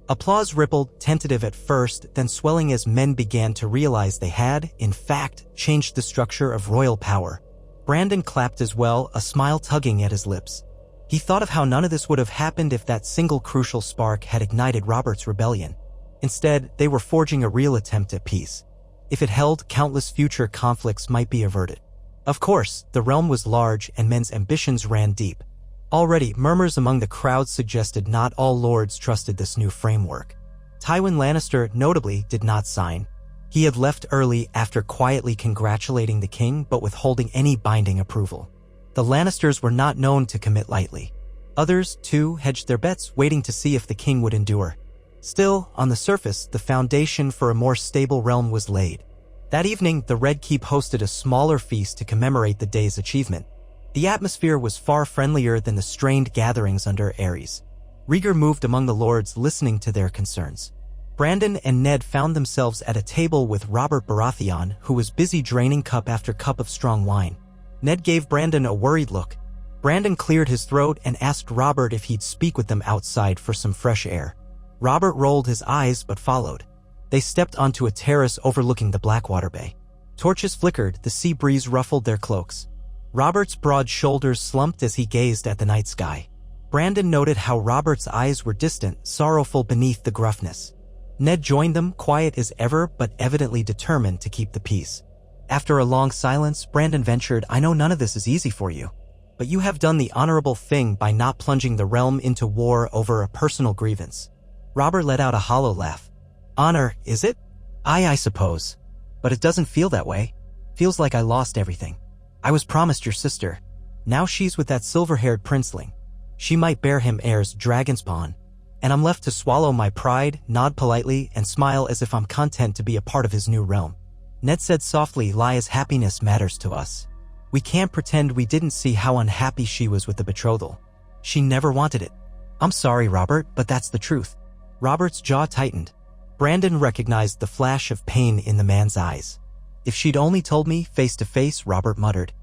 Speaker 1: Applause rippled, tentative at first, then swelling as men began to realize they had, in fact, changed the structure of royal power. Brandon clapped as well, a smile tugging at his lips. He thought of how none of this would have happened if that single crucial spark had ignited Robert's rebellion. Instead, they were forging a real attempt at peace. If it held, countless future conflicts might be averted. Of course, the realm was large and men's ambitions ran deep. Already, murmurs among the crowd suggested not all lords trusted this new framework. Tywin Lannister, notably, did not sign. He had left early after quietly congratulating the king but withholding any binding approval. The Lannisters were not known to commit lightly. Others, too, hedged their bets, waiting to see if the king would endure. Still, on the surface, the foundation for a more stable realm was laid. That evening, the Red Keep hosted a smaller feast to commemorate the day's achievement. The atmosphere was far friendlier than the strained gatherings under Aerys. Rhaegar moved among the lords, listening to their concerns. Brandon and Ned found themselves at a table with Robert Baratheon, who was busy draining cup after cup of strong wine. Ned gave Brandon a worried look. Brandon cleared his throat and asked Robert if he'd speak with them outside for some fresh air. Robert rolled his eyes but followed. They stepped onto a terrace overlooking the Blackwater Bay. Torches flickered, the sea breeze ruffled their cloaks. Robert's broad shoulders slumped as he gazed at the night sky. Brandon noted how Robert's eyes were distant, sorrowful beneath the gruffness. Ned joined them, quiet as ever but evidently determined to keep the peace. After a long silence, Brandon ventured, "I know none of this is easy for you, but you have done the honorable thing by not plunging the realm into war over a personal grievance." Robert let out a hollow laugh. "Honor, is it? I suppose. But it doesn't feel that way. Feels like I lost everything. I was promised your sister. Now she's with that silver-haired princeling. She might bear him heirs, dragonspawn. And I'm left to swallow my pride, nod politely, and smile as if I'm content to be a part of his new realm." Ned said softly, "Lya's happiness matters to us. We can't pretend we didn't see how unhappy she was with the betrothal. She never wanted it." "I'm sorry, Robert, but that's the truth." Robert's jaw tightened. Brandon recognized the flash of pain in the man's eyes. "If she'd only told me face to face," Robert muttered.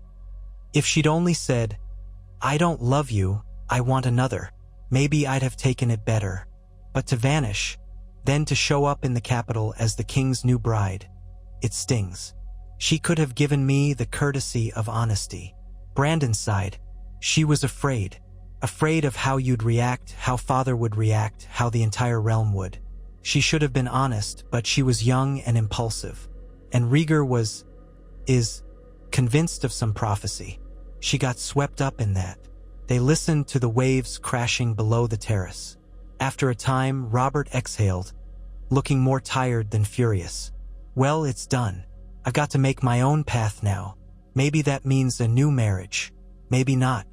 Speaker 1: "If she'd only said, 'I don't love you, I want another,' maybe I'd have taken it better. But to vanish, then to show up in the capital as the king's new bride, it stings. She could have given me the courtesy of honesty." Brandon sighed. "She was afraid. Afraid of how you'd react, how father would react, how the entire realm would. She should have been honest, but she was young and impulsive. And Rhaegar is convinced of some prophecy. She got swept up in that." They listened to the waves crashing below the terrace. After a time, Robert exhaled, looking more tired than furious. "Well, it's done. I've got to make my own path now. Maybe that means a new marriage. Maybe not.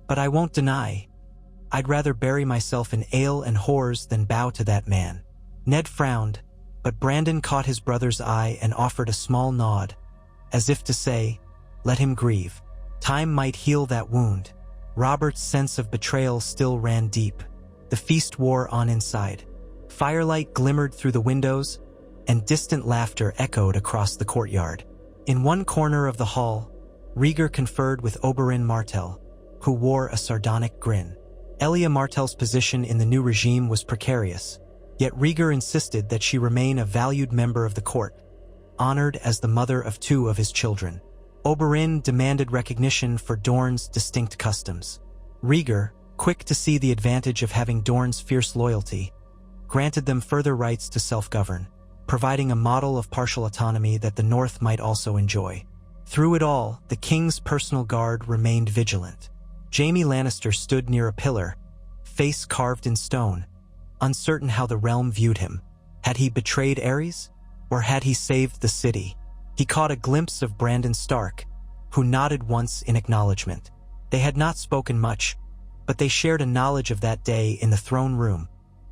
Speaker 1: But I won't deny. I'd rather bury myself in ale and whores than bow to that man." Ned frowned, but Brandon caught his brother's eye and offered a small nod, as if to say, "Let him grieve. Time might heal that wound." Robert's sense of betrayal still ran deep. The feast wore on inside. Firelight glimmered through the windows, and distant laughter echoed across the courtyard. In one corner of the hall, Rhaegar conferred with Oberyn Martell, who wore a sardonic grin. Elia Martell's position in the new regime was precarious, yet Rhaegar insisted that she remain a valued member of the court, honored as the mother of 2 of his children. Oberyn demanded recognition for Dorne's distinct customs. Rhaegar, quick to see the advantage of having Dorne's fierce loyalty, granted them further rights to self-govern, providing a model of partial autonomy that the North might also enjoy. Through it all, the king's personal guard remained vigilant. Jaime Lannister stood near a pillar, face carved in stone, uncertain how the realm viewed him. Had he betrayed Aerys, or had he saved the city? He caught a glimpse of Brandon Stark, who nodded once in acknowledgement. They had not spoken much, but they shared a knowledge of that day in the throne room,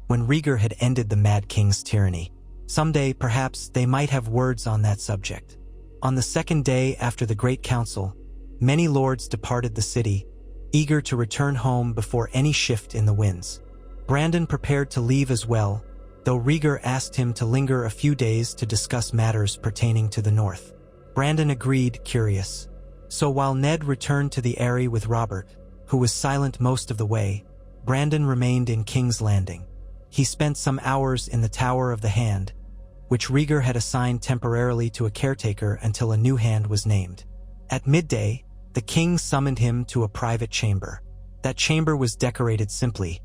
Speaker 1: when Rhaegar had ended the Mad King's tyranny. Someday, perhaps, they might have words on that subject. On the second day after the Great Council, many lords departed the city, eager to return home before any shift in the winds. Brandon prepared to leave as well, though Rhaegar asked him to linger a few days to discuss matters pertaining to the north. Brandon agreed, curious. So while Ned returned to the Eyrie with Robert, who was silent most of the way, Brandon remained in King's Landing. He spent some hours in the Tower of the Hand, which Rhaegar had assigned temporarily to a caretaker until a new hand was named. At midday, the king summoned him to a private chamber. That chamber was decorated simply.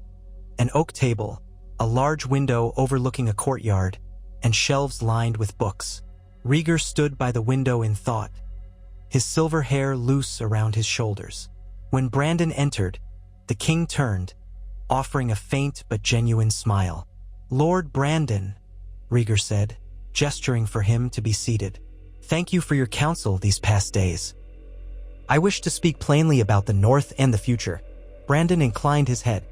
Speaker 1: An oak table, a large window overlooking a courtyard, and shelves lined with books. Rhaegar stood by the window in thought, his silver hair loose around his shoulders. When Brandon entered, the king turned, offering a faint but genuine smile. "Lord Brandon," Rhaegar said, gesturing for him to be seated. "Thank you for your counsel these past days. I wish to speak plainly about the North and the future." Brandon inclined his head.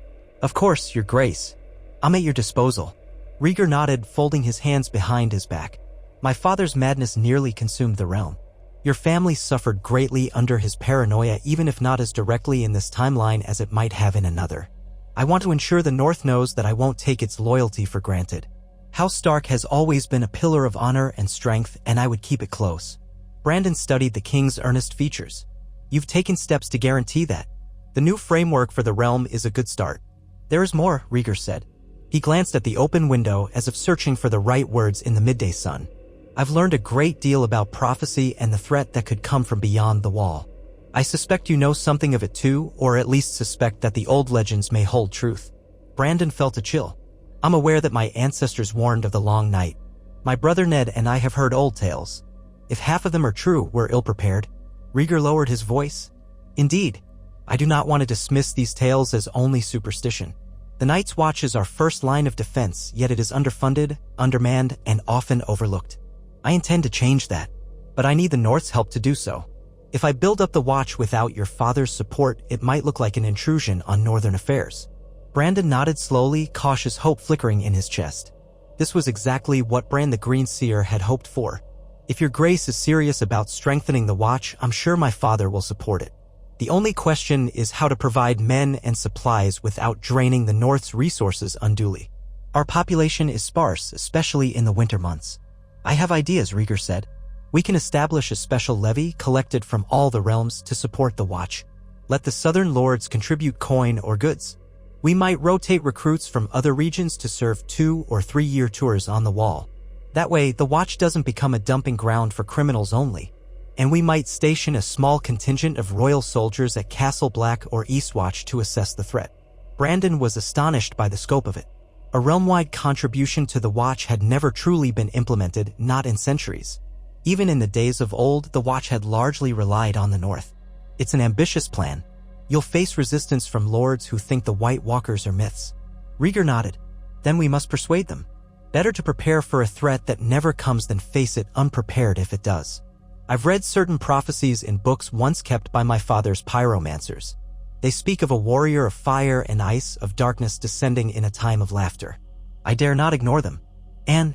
Speaker 1: "Of course, Your Grace. I'm at your disposal." Rhaegar nodded, folding his hands behind his back. "My father's madness nearly consumed the realm. Your family suffered greatly under his paranoia, even if not as directly in this timeline as it might have in another. I want to ensure the North knows that I won't take its loyalty for granted. House Stark has always been a pillar of honor and strength, and I would keep it close." Brandon studied the king's earnest features. "You've taken steps to guarantee that. The new framework for the realm is a good start." "There is more," Rhaegar said. He glanced at the open window as if searching for the right words in the midday sun. "I've learned a great deal about prophecy and the threat that could come from beyond the wall. I suspect you know something of it too, or at least suspect that the old legends may hold truth." Brandon felt a chill. "I'm aware that my ancestors warned of the long night. My brother Ned and I have heard old tales. If half of them are true, we're ill-prepared." Rhaegar lowered his voice. "Indeed, I do not want to dismiss these tales as only superstition. The Night's Watch is our first line of defense, yet it is underfunded, undermanned, and often overlooked. I intend to change that, but I need the North's help to do so. If I build up the Watch without your father's support, it might look like an intrusion on Northern affairs." Brandon nodded slowly, cautious hope flickering in his chest. This was exactly what Bran the Green Seer had hoped for. "If your grace is serious about strengthening the Watch, I'm sure my father will support it. The only question is how to provide men and supplies without draining the North's resources unduly. Our population is sparse, especially in the winter months." "I have ideas," Rhaegar said. "We can establish a special levy collected from all the realms to support the Watch. Let the southern lords contribute coin or goods. We might rotate recruits from other regions to serve 2- or 3-year tours on the Wall. That way, the Watch doesn't become a dumping ground for criminals only. And we might station a small contingent of royal soldiers at Castle Black or Eastwatch to assess the threat." Brandon was astonished by the scope of it. A realm-wide contribution to the Watch had never truly been implemented, not in centuries. Even in the days of old, the Watch had largely relied on the North. "It's an ambitious plan. You'll face resistance from lords who think the White Walkers are myths." Rhaegar nodded. "Then we must persuade them. Better to prepare for a threat that never comes than face it unprepared if it does. I've read certain prophecies in books once kept by my father's pyromancers. They speak of a warrior of fire and ice, of darkness descending in a time of laughter. I dare not ignore them. And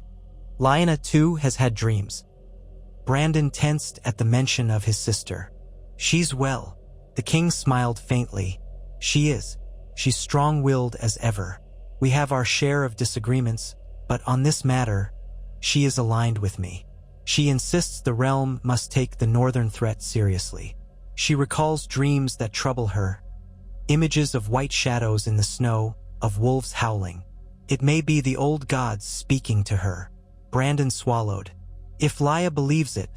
Speaker 1: Lyanna, too, has had dreams." Brandon tensed at the mention of his sister. "She's well." The king smiled faintly. "She is. She's strong-willed as ever. We have our share of disagreements, but on this matter, she is aligned with me. She insists the realm must take the northern threat seriously. She recalls dreams that trouble her, images of white shadows in the snow, of wolves howling. It may be the old gods speaking to her." Brandon swallowed. "If Lya believes it,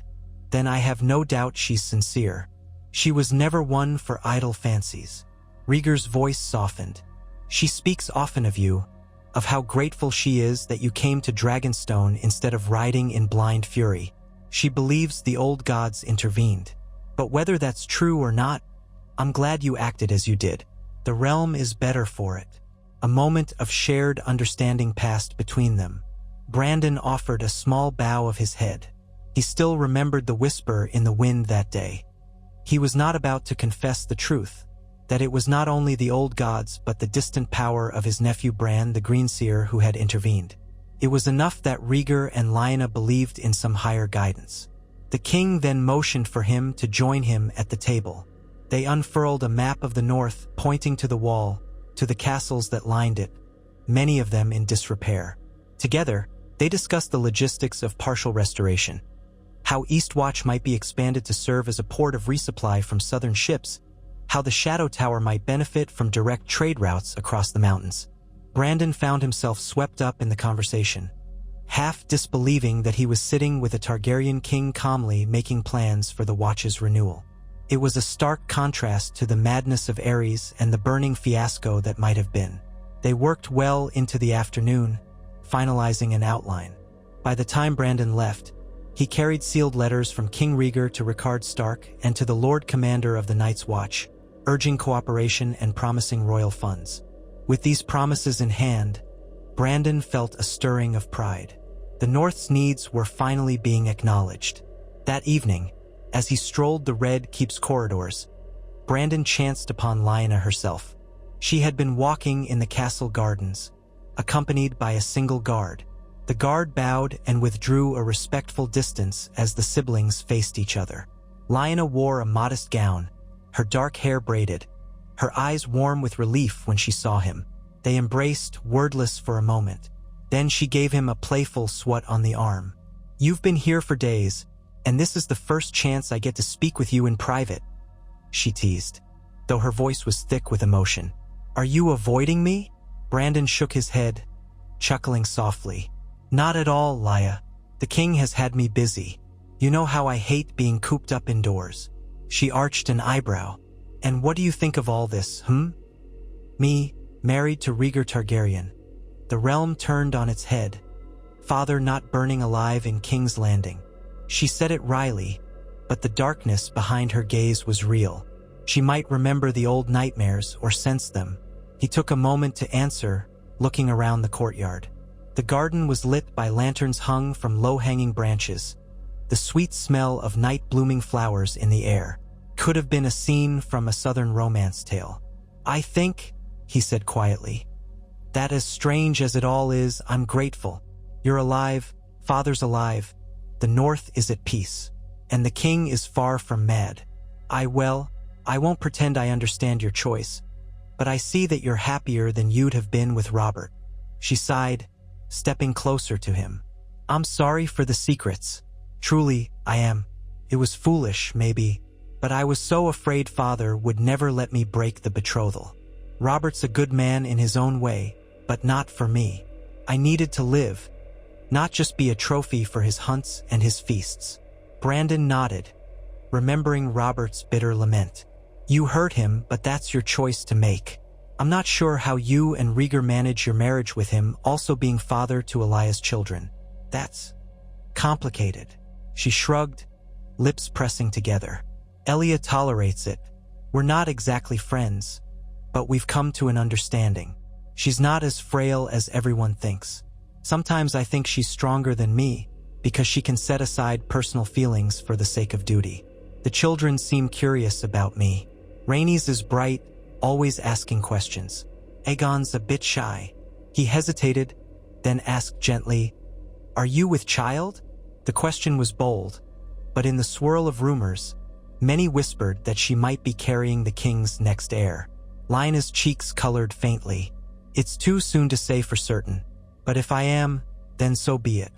Speaker 1: then I have no doubt she's sincere. She was never one for idle fancies." Rhaegar's voice softened. "She speaks often of you, of how grateful she is that you came to Dragonstone instead of riding in blind fury. She believes the old gods intervened. But whether that's true or not, I'm glad you acted as you did. The realm is better for it." A moment of shared understanding passed between them. Brandon offered a small bow of his head. He still remembered the whisper in the wind that day. He was not about to confess the truth, that it was not only the old gods but the distant power of his nephew Bran the Greenseer who had intervened. It was enough that Rhaegar and Lyanna believed in some higher guidance. The king then motioned for him to join him at the table. They unfurled a map of the north, pointing to the wall, to the castles that lined it, many of them in disrepair. Together, they discussed the logistics of partial restoration, how Eastwatch might be expanded to serve as a port of resupply from southern ships, how the Shadow Tower might benefit from direct trade routes across the mountains. Brandon found himself swept up in the conversation, half disbelieving that he was sitting with a Targaryen king calmly making plans for the Watch's renewal. It was a stark contrast to the madness of Ares and the burning fiasco that might have been. They worked well into the afternoon, finalizing an outline. By the time Brandon left, he carried sealed letters from King Rhaegar to Rickard Stark and to the Lord Commander of the Night's Watch, urging cooperation and promising royal funds. With these promises in hand, Brandon felt a stirring of pride. The North's needs were finally being acknowledged. That evening, as he strolled the Red Keep's corridors, Brandon chanced upon Lyanna herself. She had been walking in the castle gardens, accompanied by a single guard. The guard bowed and withdrew a respectful distance as the siblings faced each other. Lyanna wore a modest gown, her dark hair braided, her eyes warm with relief when she saw him. They embraced, wordless for a moment. Then she gave him a playful swat on the arm. "You've been here for days, and this is the first chance I get to speak with you in private," she teased, though her voice was thick with emotion. "Are you avoiding me?" Brandon shook his head, chuckling softly. "Not at all, Lya. The king has had me busy. You know how I hate being cooped up indoors." She arched an eyebrow. "And what do you think of all this, Me, married to Rhaegar Targaryen." The realm turned on its head. Father not burning alive in King's Landing. She said it wryly, but the darkness behind her gaze was real. She might remember the old nightmares or sense them. He took a moment to answer, looking around the courtyard. The garden was lit by lanterns hung from low-hanging branches. The sweet smell of night-blooming flowers in the air could have been a scene from a southern romance tale. "I think," he said quietly, "that as strange as it all is, I'm grateful. You're alive, Father's alive, the North is at peace, and the king is far from mad. I won't pretend I understand your choice, but I see that you're happier than you'd have been with Robert." She sighed, stepping closer to him. "I'm sorry for the secrets. Truly, I am. It was foolish, maybe, but I was so afraid Father would never let me break the betrothal. Robert's a good man in his own way, but not for me. I needed to live, not just be a trophy for his hunts and his feasts." Brandon nodded, remembering Robert's bitter lament. "You hurt him, but that's your choice to make. I'm not sure how you and Rhaegar manage your marriage with him also being father to Elias' children. That's complicated." She shrugged, lips pressing together. "Elia tolerates it. We're not exactly friends, but we've come to an understanding. She's not as frail as everyone thinks. Sometimes I think she's stronger than me because she can set aside personal feelings for the sake of duty. The children seem curious about me. Rhaenys is bright, always asking questions. Aegon's a bit shy." He hesitated, then asked gently, "Are you with child?" The question was bold, but in the swirl of rumors, many whispered that she might be carrying the king's next heir. Lyanna's cheeks colored faintly. "It's too soon to say for certain, but if I am, then so be it.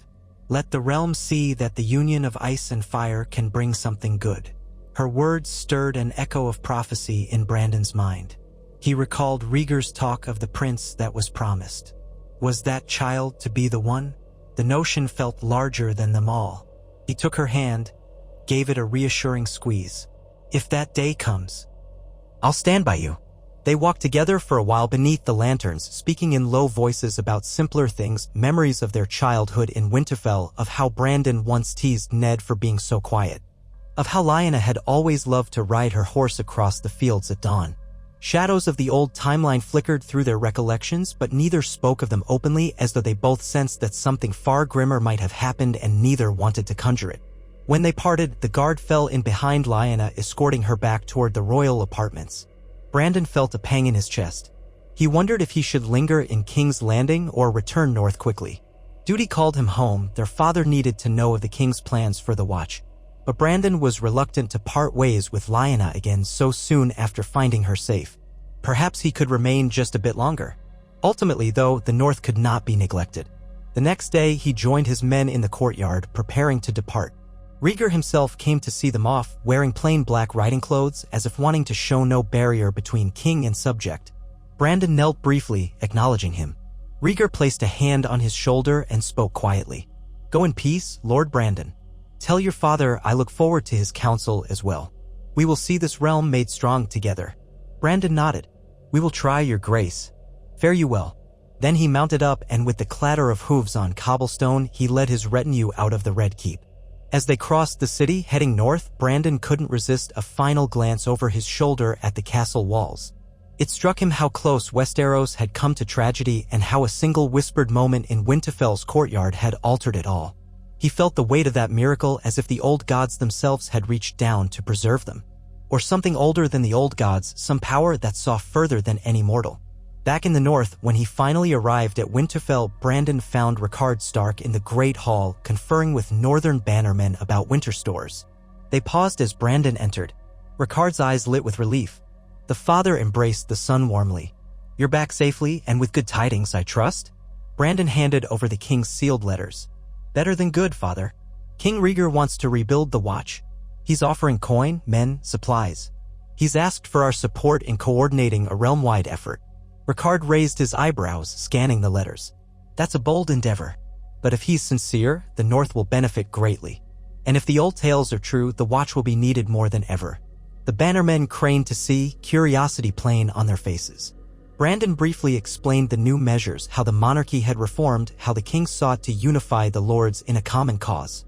Speaker 1: Let the realm see that the union of ice and fire can bring something good." Her words stirred an echo of prophecy in Brandon's mind. He recalled Rhaegar's talk of the prince that was promised. Was that child to be the one? The notion felt larger than them all. He took her hand, gave it a reassuring squeeze. "If that day comes, I'll stand by you." They walked together for a while beneath the lanterns, speaking in low voices about simpler things, memories of their childhood in Winterfell, of how Brandon once teased Ned for being so quiet, of how Lyanna had always loved to ride her horse across the fields at dawn. Shadows of the old timeline flickered through their recollections, but neither spoke of them openly, as though they both sensed that something far grimmer might have happened and neither wanted to conjure it. When they parted, the guard fell in behind Lyanna, escorting her back toward the royal apartments. Brandon felt a pang in his chest. He wondered if he should linger in King's Landing or return north quickly. Duty called him home. Their father needed to know of the king's plans for the watch. But Brandon was reluctant to part ways with Lyanna again so soon after finding her safe. Perhaps he could remain just a bit longer. Ultimately, though, the North could not be neglected. The next day, he joined his men in the courtyard, preparing to depart. Rhaegar himself came to see them off, wearing plain black riding clothes, as if wanting to show no barrier between king and subject. Brandon knelt briefly, acknowledging him. Rhaegar placed a hand on his shoulder and spoke quietly. "Go in peace, Lord Brandon. Tell your father I look forward to his counsel as well." We will see this realm made strong together." Brandon nodded. "We will try, your grace. Fare you well." Then he mounted up, and with the clatter of hooves on cobblestone, he led his retinue out of the Red Keep. As they crossed the city, heading north, Brandon couldn't resist a final glance over his shoulder at the castle walls. It struck him how close Westeros had come to tragedy and how a single whispered moment in Winterfell's courtyard had altered it all. He felt the weight of that miracle as if the old gods themselves had reached down to preserve them. Or something older than the old gods, some power that saw further than any mortal. Back in the north, when he finally arrived at Winterfell, Brandon found Rickard Stark in the Great Hall conferring with northern bannermen about winter stores. They paused as Brandon entered. Rickard's eyes lit with relief. The father embraced the son warmly. "You're back safely and with good tidings, I trust?" Brandon handed over the king's sealed letters. "Better than good, father. King Rhaegar wants to rebuild the Watch. He's offering coin, men, supplies. He's asked for our support in coordinating a realm-wide effort." Rickard raised his eyebrows, scanning the letters. "That's a bold endeavor. But if he's sincere, the North will benefit greatly. And if the old tales are true, the Watch will be needed more than ever." The bannermen craned to see, curiosity plain on their faces. Brandon briefly explained the new measures, how the monarchy had reformed, how the king sought to unify the lords in a common cause.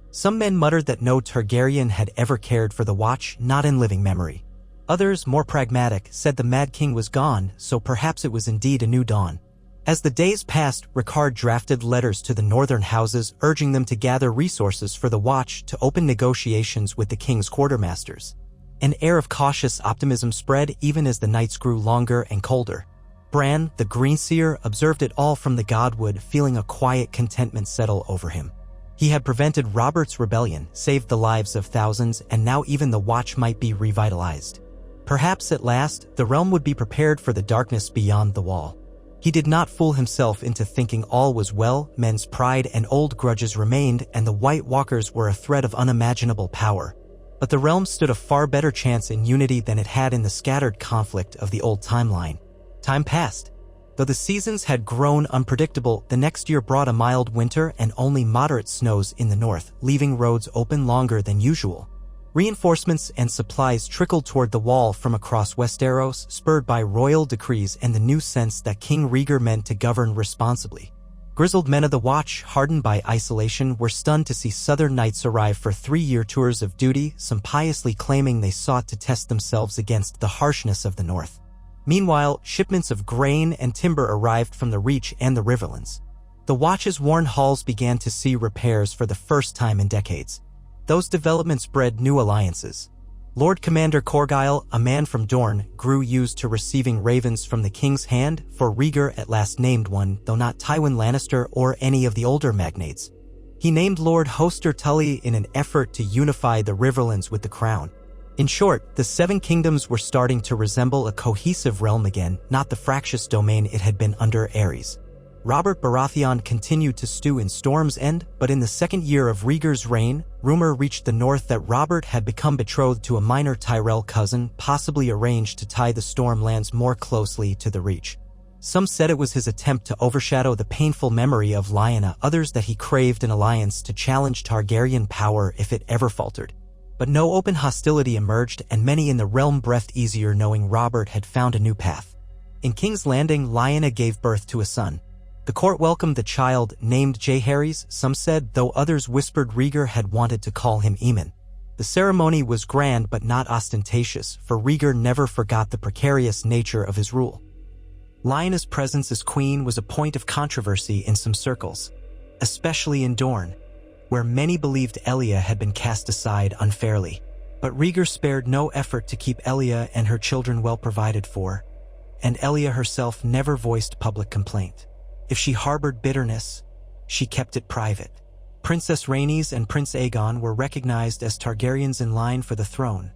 Speaker 1: Some men muttered that no Targaryen had ever cared for the Watch, not in living memory. Others, more pragmatic, said the Mad King was gone, so perhaps it was indeed a new dawn. As the days passed, Rickard drafted letters to the northern houses, urging them to gather resources for the Watch to open negotiations with the king's quartermasters. An air of cautious optimism spread even as the nights grew longer and colder. Bran, the Greenseer, observed it all from the Godwood, feeling a quiet contentment settle over him. He had prevented Robert's rebellion, saved the lives of thousands, and now even the Watch might be revitalized. Perhaps at last, the realm would be prepared for the darkness beyond the wall. He did not fool himself into thinking all was well. Men's pride and old grudges remained, and the White Walkers were a threat of unimaginable power. But the realm stood a far better chance in unity than it had in the scattered conflict of the old timeline. Time passed. Though the seasons had grown unpredictable, the next year brought a mild winter and only moderate snows in the north, leaving roads open longer than usual. Reinforcements and supplies trickled toward the wall from across Westeros, spurred by royal decrees and the new sense that King Rhaegar meant to govern responsibly. Grizzled men of the Watch, hardened by isolation, were stunned to see southern knights arrive for 3-year tours of duty, some piously claiming they sought to test themselves against the harshness of the north. Meanwhile, shipments of grain and timber arrived from the Reach and the Riverlands. The Watch's worn halls began to see repairs for the first time in decades. Those developments bred new alliances. Lord Commander Corgyle, a man from Dorne, grew used to receiving ravens from the king's hand, for Rhaegar at last named one, though not Tywin Lannister or any of the older magnates. He named Lord Hoster Tully in an effort to unify the Riverlands with the crown. In short, the Seven Kingdoms were starting to resemble a cohesive realm again, not the fractious domain it had been under Aerys. Robert Baratheon continued to stew in Storm's End, but in the second year of Rhaegar's reign, rumor reached the north that Robert had become betrothed to a minor Tyrell cousin, possibly arranged to tie the Stormlands more closely to the Reach. Some said it was his attempt to overshadow the painful memory of Lyanna, others that he craved an alliance to challenge Targaryen power if it ever faltered. But no open hostility emerged, and many in the realm breathed easier knowing Robert had found a new path. In King's Landing, Lyanna gave birth to a son. The court welcomed the child, named Jaehaerys, some said, though others whispered Rhaegar had wanted to call him Aemon. The ceremony was grand but not ostentatious, for Rhaegar never forgot the precarious nature of his rule. Lyanna's presence as queen was a point of controversy in some circles, especially in Dorne, where many believed Elia had been cast aside unfairly. But Rhaegar spared no effort to keep Elia and her children well provided for, and Elia herself never voiced public complaint. If she harbored bitterness, she kept it private. Princess Rhaenys and Prince Aegon were recognized as Targaryens in line for the throne,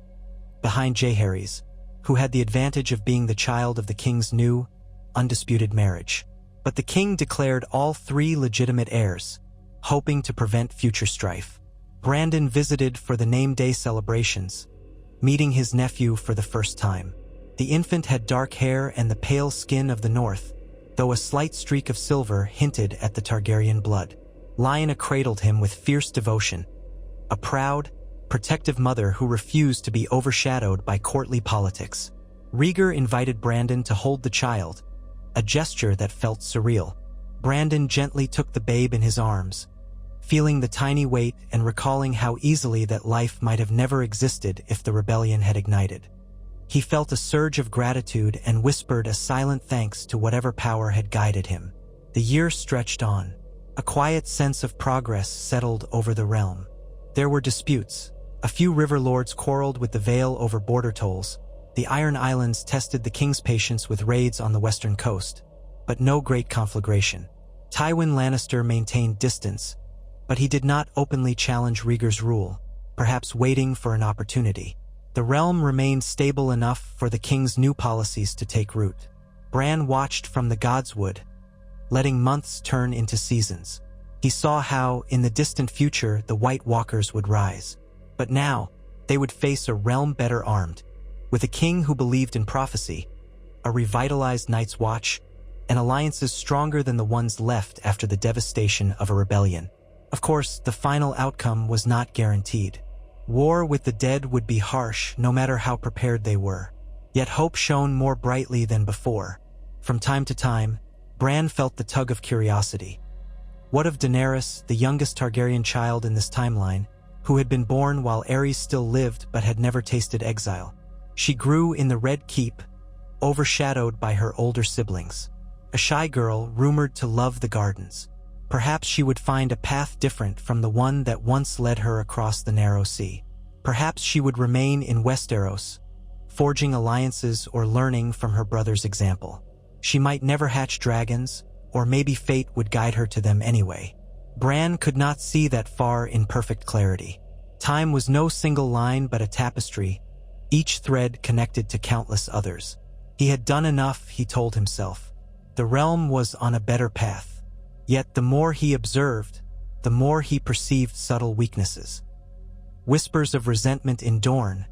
Speaker 1: behind Jaehaerys, who had the advantage of being the child of the king's new, undisputed marriage. But the king declared all 3 legitimate heirs, hoping to prevent future strife. Brandon visited for the name day celebrations, meeting his nephew for the first time. The infant had dark hair and the pale skin of the north, though a slight streak of silver hinted at the Targaryen blood. Lyanna cradled him with fierce devotion, a proud, protective mother who refused to be overshadowed by courtly politics. Rhaegar invited Brandon to hold the child, a gesture that felt surreal. Brandon gently took the babe in his arms, feeling the tiny weight and recalling how easily that life might have never existed if the rebellion had ignited. He felt a surge of gratitude and whispered a silent thanks to whatever power had guided him. The years stretched on. A quiet sense of progress settled over the realm. There were disputes. A few river lords quarreled with the Vale over border tolls. The Iron Islands tested the king's patience with raids on the western coast. But no great conflagration. Tywin Lannister maintained distance, but he did not openly challenge Rhaegar's rule, perhaps waiting for an opportunity. The realm remained stable enough for the king's new policies to take root. Bran watched from the Godswood, letting months turn into seasons. He saw how, in the distant future, the White Walkers would rise. But now, they would face a realm better armed, with a king who believed in prophecy, a revitalized Night's Watch, and alliances stronger than the ones left after the devastation of a rebellion. Of course, the final outcome was not guaranteed. War with the dead would be harsh, no matter how prepared they were. Yet hope shone more brightly than before. From time to time, Bran felt the tug of curiosity. What of Daenerys, the youngest Targaryen child in this timeline, who had been born while Aerys still lived but had never tasted exile? She grew in the Red Keep, overshadowed by her older siblings. A shy girl rumored to love the gardens. Perhaps she would find a path different from the one that once led her across the narrow sea. Perhaps she would remain in Westeros, forging alliances or learning from her brother's example. She might never hatch dragons, or maybe fate would guide her to them anyway. Bran could not see that far in perfect clarity. Time was no single line but a tapestry, each thread connected to countless others. He had done enough, he told himself. The realm was on a better path. Yet the more he observed, the more he perceived subtle weaknesses. Whispers of resentment in Dorne,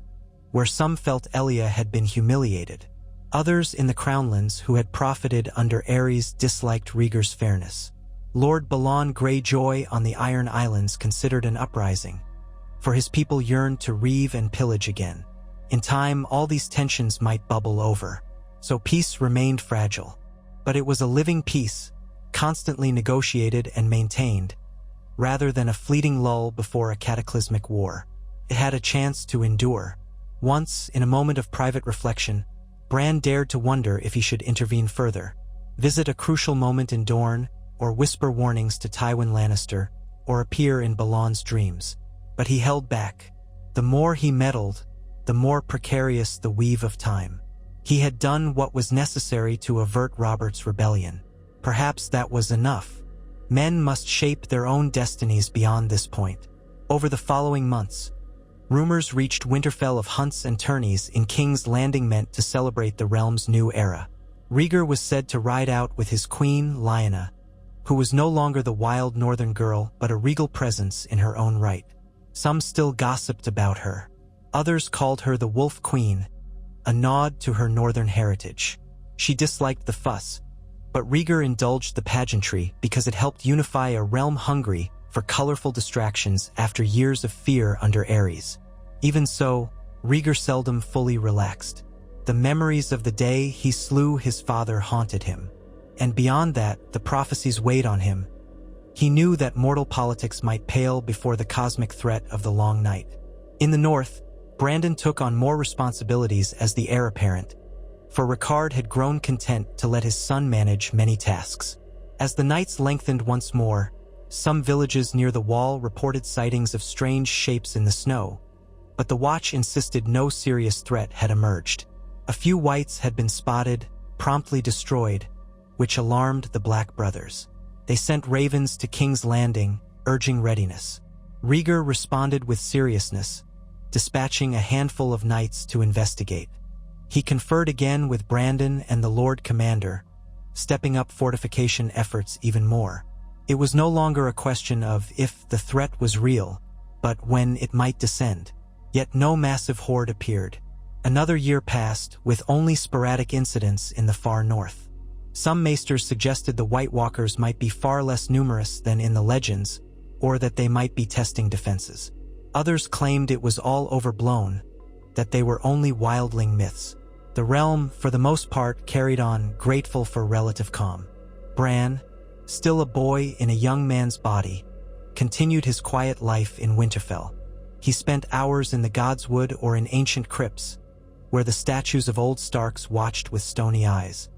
Speaker 1: where some felt Elia had been humiliated. Others in the Crownlands who had profited under Aerys disliked Rhaegar's fairness. Lord Balon Greyjoy on the Iron Islands considered an uprising, for his people yearned to reave and pillage again. In time, all these tensions might bubble over, so peace remained fragile. But it was a living peace, constantly negotiated and maintained, rather than a fleeting lull before a cataclysmic war. It had a chance to endure. Once, in a moment of private reflection, Bran dared to wonder if he should intervene further, visit a crucial moment in Dorne, or whisper warnings to Tywin Lannister, or appear in Balon's dreams. But he held back. The more he meddled, the more precarious the weave of time. He had done what was necessary to avert Robert's rebellion. Perhaps that was enough. Men must shape their own destinies beyond this point. Over the following months, rumors reached Winterfell of hunts and tourneys in King's Landing meant to celebrate the realm's new era. Rhaegar was said to ride out with his queen, Lyanna, who was no longer the wild northern girl but a regal presence in her own right. Some still gossiped about her. Others called her the Wolf Queen, a nod to her northern heritage. She disliked the fuss, but Rhaegar indulged the pageantry because it helped unify a realm hungry for colorful distractions after years of fear under Aerys. Even so, Rhaegar seldom fully relaxed. The memories of the day he slew his father haunted him. And beyond that, the prophecies weighed on him. He knew that mortal politics might pale before the cosmic threat of the Long Night. In the north, Brandon took on more responsibilities as the heir apparent, for Ricard had grown content to let his son manage many tasks. As the nights lengthened once more, some villages near the wall reported sightings of strange shapes in the snow, but the Watch insisted no serious threat had emerged. A few whites had been spotted, promptly destroyed, which alarmed the Black brothers. They sent ravens to King's Landing, urging readiness. Rhaegar responded with seriousness, dispatching a handful of knights to investigate. He conferred again with Brandon and the Lord Commander, stepping up fortification efforts even more. It was no longer a question of if the threat was real, but when it might descend. Yet no massive horde appeared. Another year passed, with only sporadic incidents in the far north. Some maesters suggested the White Walkers might be far less numerous than in the legends, or that they might be testing defenses. Others claimed it was all overblown, that they were only wildling myths. The realm, for the most part, carried on, grateful for relative calm. Bran, still a boy in a young man's body, continued his quiet life in Winterfell. He spent hours in the Godswood or in ancient crypts, where the statues of old Starks watched with stony eyes.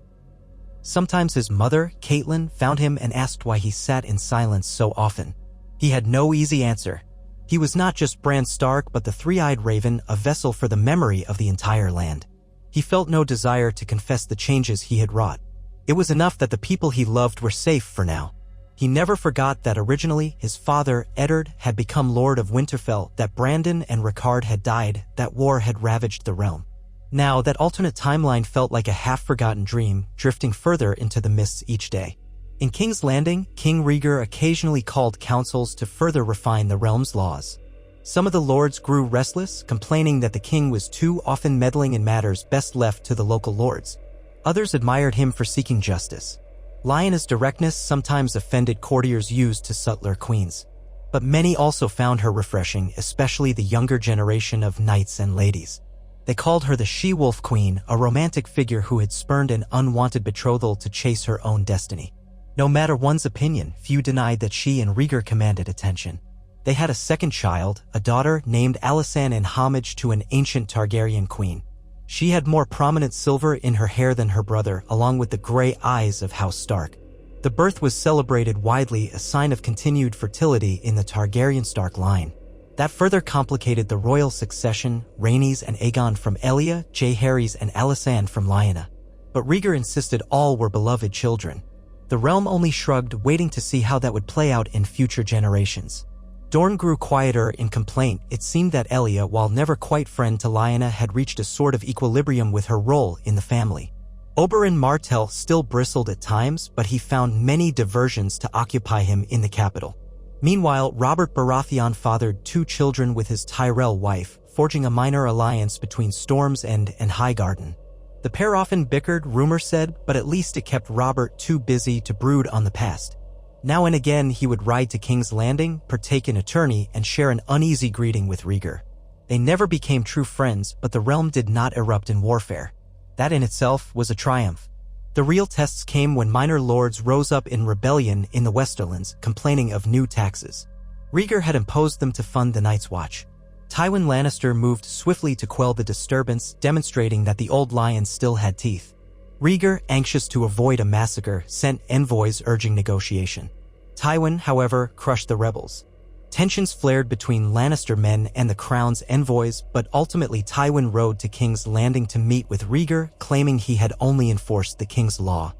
Speaker 1: Sometimes his mother, Catelyn, found him and asked why he sat in silence so often. He had no easy answer. He was not just Bran Stark, but the three-eyed raven, a vessel for the memory of the entire land. He felt no desire to confess the changes he had wrought. It was enough that the people he loved were safe for now. He never forgot that originally his father, Eddard, had become Lord of Winterfell, that Brandon and Rickard had died, that war had ravaged the realm. Now, that alternate timeline felt like a half-forgotten dream, drifting further into the mists each day. In King's Landing, King Rhaegar occasionally called councils to further refine the realm's laws. Some of the lords grew restless, complaining that the king was too often meddling in matters best left to the local lords. Others admired him for seeking justice. Lyanna's directness sometimes offended courtiers used to subtler queens. But many also found her refreshing, especially the younger generation of knights and ladies. They called her the She-Wolf Queen, a romantic figure who had spurned an unwanted betrothal to chase her own destiny. No matter one's opinion, few denied that she and Rhaegar commanded attention. They had a second child, a daughter named Alysanne, in homage to an ancient Targaryen queen. She had more prominent silver in her hair than her brother, along with the gray eyes of House Stark. The birth was celebrated widely, a sign of continued fertility in the Targaryen Stark line. That further complicated the royal succession, Rhaenys and Aegon from Elia, Jaehaerys and Alysanne from Lyanna. But Rhaegar insisted all were beloved children. The realm only shrugged, waiting to see how that would play out in future generations. Dorne grew quieter in complaint. It seemed that Elia, while never quite friend to Lyanna, had reached a sort of equilibrium with her role in the family. Oberyn Martell still bristled at times, but he found many diversions to occupy him in the capital. Meanwhile, Robert Baratheon fathered 2 children with his Tyrell wife, forging a minor alliance between Storm's End and Highgarden. The pair often bickered, rumor said, but at least it kept Robert too busy to brood on the past. Now and again he would ride to King's Landing, partake in a tourney, and share an uneasy greeting with Rhaegar. They never became true friends, but the realm did not erupt in warfare. That in itself was a triumph. The real tests came when minor lords rose up in rebellion in the Westerlands, complaining of new taxes. Rhaegar had imposed them to fund the Night's Watch. Tywin Lannister moved swiftly to quell the disturbance, demonstrating that the old lion still had teeth. Rhaegar, anxious to avoid a massacre, sent envoys urging negotiation. Tywin, however, crushed the rebels. Tensions flared between Lannister men and the Crown's envoys, but ultimately Tywin rode to King's Landing to meet with Rhaegar, claiming he had only enforced the king's law.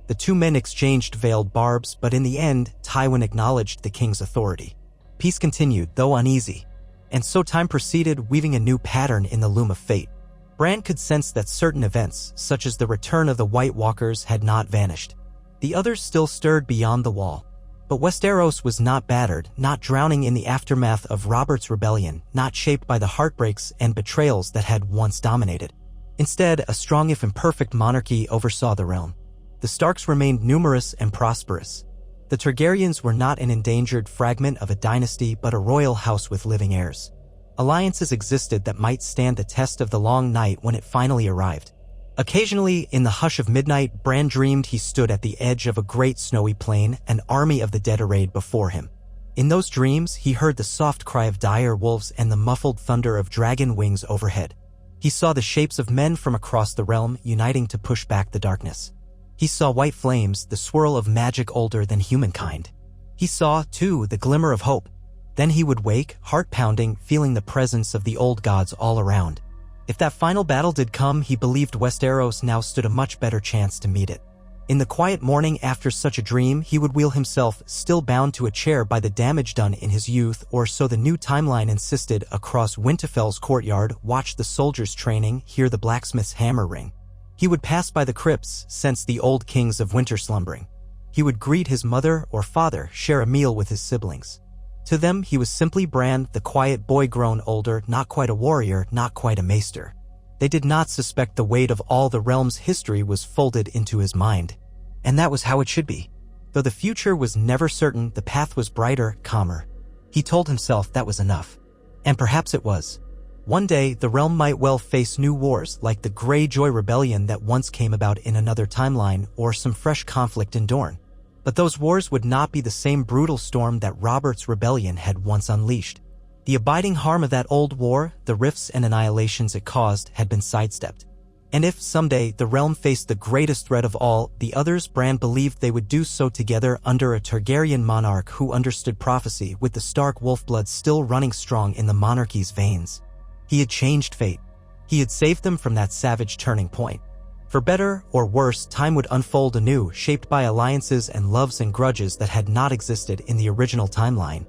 Speaker 1: The two men exchanged veiled barbs, but in the end, Tywin acknowledged the king's authority. Peace continued, though uneasy. And so time proceeded, weaving a new pattern in the loom of fate. Bran could sense that certain events, such as the return of the White Walkers, had not vanished. The others still stirred beyond the wall. But Westeros was not battered, not drowning in the aftermath of Robert's rebellion, not shaped by the heartbreaks and betrayals that had once dominated. Instead, a strong if imperfect monarchy oversaw the realm. The Starks remained numerous and prosperous. The Targaryens were not an endangered fragment of a dynasty, but a royal house with living heirs. Alliances existed that might stand the test of the long night when it finally arrived. Occasionally, in the hush of midnight, Bran dreamed he stood at the edge of a great snowy plain, an army of the dead arrayed before him. In those dreams, he heard the soft cry of dire wolves and the muffled thunder of dragon wings overhead. He saw the shapes of men from across the realm, uniting to push back the darkness. He saw white flames, the swirl of magic older than humankind. He saw, too, the glimmer of hope. Then he would wake, heart-pounding, feeling the presence of the old gods all around. If that final battle did come, he believed Westeros now stood a much better chance to meet it. In the quiet morning after such a dream, he would wheel himself, still bound to a chair by the damage done in his youth, or so the new timeline insisted, across Winterfell's courtyard, watch the soldiers training, hear the blacksmith's hammer ring. He would pass by the crypts, sense the old kings of winter slumbering. He would greet his mother or father, share a meal with his siblings. To them, he was simply Bran, the quiet boy grown older, not quite a warrior, not quite a maester. They did not suspect the weight of all the realm's history was folded into his mind. And that was how it should be. Though the future was never certain, the path was brighter, calmer. He told himself that was enough. And perhaps it was. One day, the realm might well face new wars like the Greyjoy Rebellion that once came about in another timeline, or some fresh conflict in Dorne. But those wars would not be the same brutal storm that Robert's rebellion had once unleashed. The abiding harm of that old war, the rifts and annihilations it caused, had been sidestepped. And if, someday, the realm faced the greatest threat of all, the others, Bran believed they would do so together under a Targaryen monarch who understood prophecy, with the Stark wolfblood still running strong in the monarchy's veins. He had changed fate. He had saved them from that savage turning point. For better or worse, time would unfold anew, shaped by alliances and loves and grudges that had not existed in the original timeline.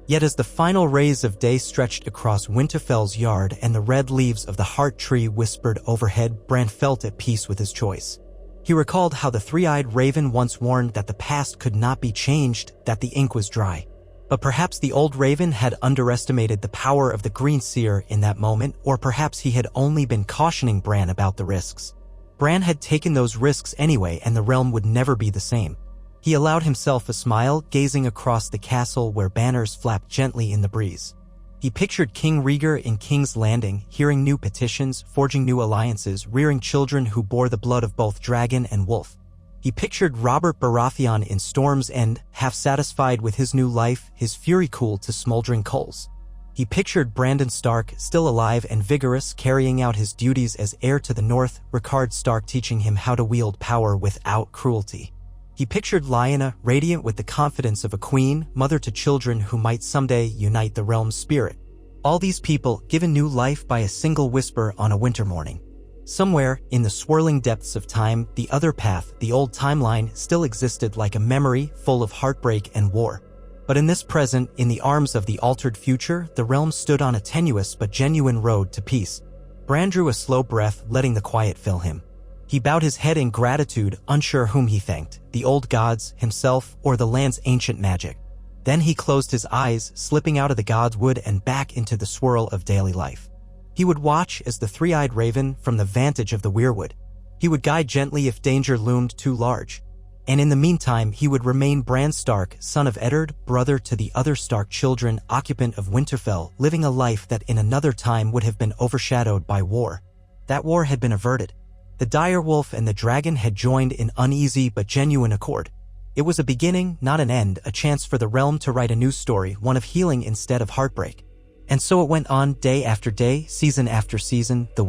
Speaker 1: Yet as the final rays of day stretched across Winterfell's yard and the red leaves of the heart tree whispered overhead, Bran felt at peace with his choice. He recalled how the three-eyed raven once warned that the past could not be changed, that the ink was dry. But perhaps the old raven had underestimated the power of the Green Seer in that moment, or perhaps he had only been cautioning Bran about the risks. Bran had taken those risks anyway, and the realm would never be the same. He allowed himself a smile, gazing across the castle where banners flapped gently in the breeze. He pictured King Rhaegar in King's Landing, hearing new petitions, forging new alliances, rearing children who bore the blood of both dragon and wolf. He pictured Robert Baratheon in Storm's End, half satisfied with his new life, his fury cooled to smoldering coals. He pictured Brandon Stark, still alive and vigorous, carrying out his duties as heir to the North, Rickard Stark teaching him how to wield power without cruelty. He pictured Lyanna, radiant with the confidence of a queen, mother to children who might someday unite the realm's spirit. All these people given new life by a single whisper on a winter morning. Somewhere, in the swirling depths of time, the other path, the old timeline, still existed like a memory full of heartbreak and war. But in this present, in the arms of the altered future, the realm stood on a tenuous but genuine road to peace. Bran drew a slow breath, letting the quiet fill him. He bowed his head in gratitude, unsure whom he thanked, the old gods, himself, or the land's ancient magic. Then he closed his eyes, slipping out of the god's wood and back into the swirl of daily life. He would watch as the three-eyed raven from the vantage of the weirwood. He would guide gently if danger loomed too large. And in the meantime, he would remain Bran Stark, son of Eddard, brother to the other Stark children, occupant of Winterfell, living a life that in another time would have been overshadowed by war. That war had been averted. The direwolf and the dragon had joined in uneasy but genuine accord. It was a beginning, not an end, a chance for the realm to write a new story, one of healing instead of heartbreak. And so it went on, day after day, season after season, the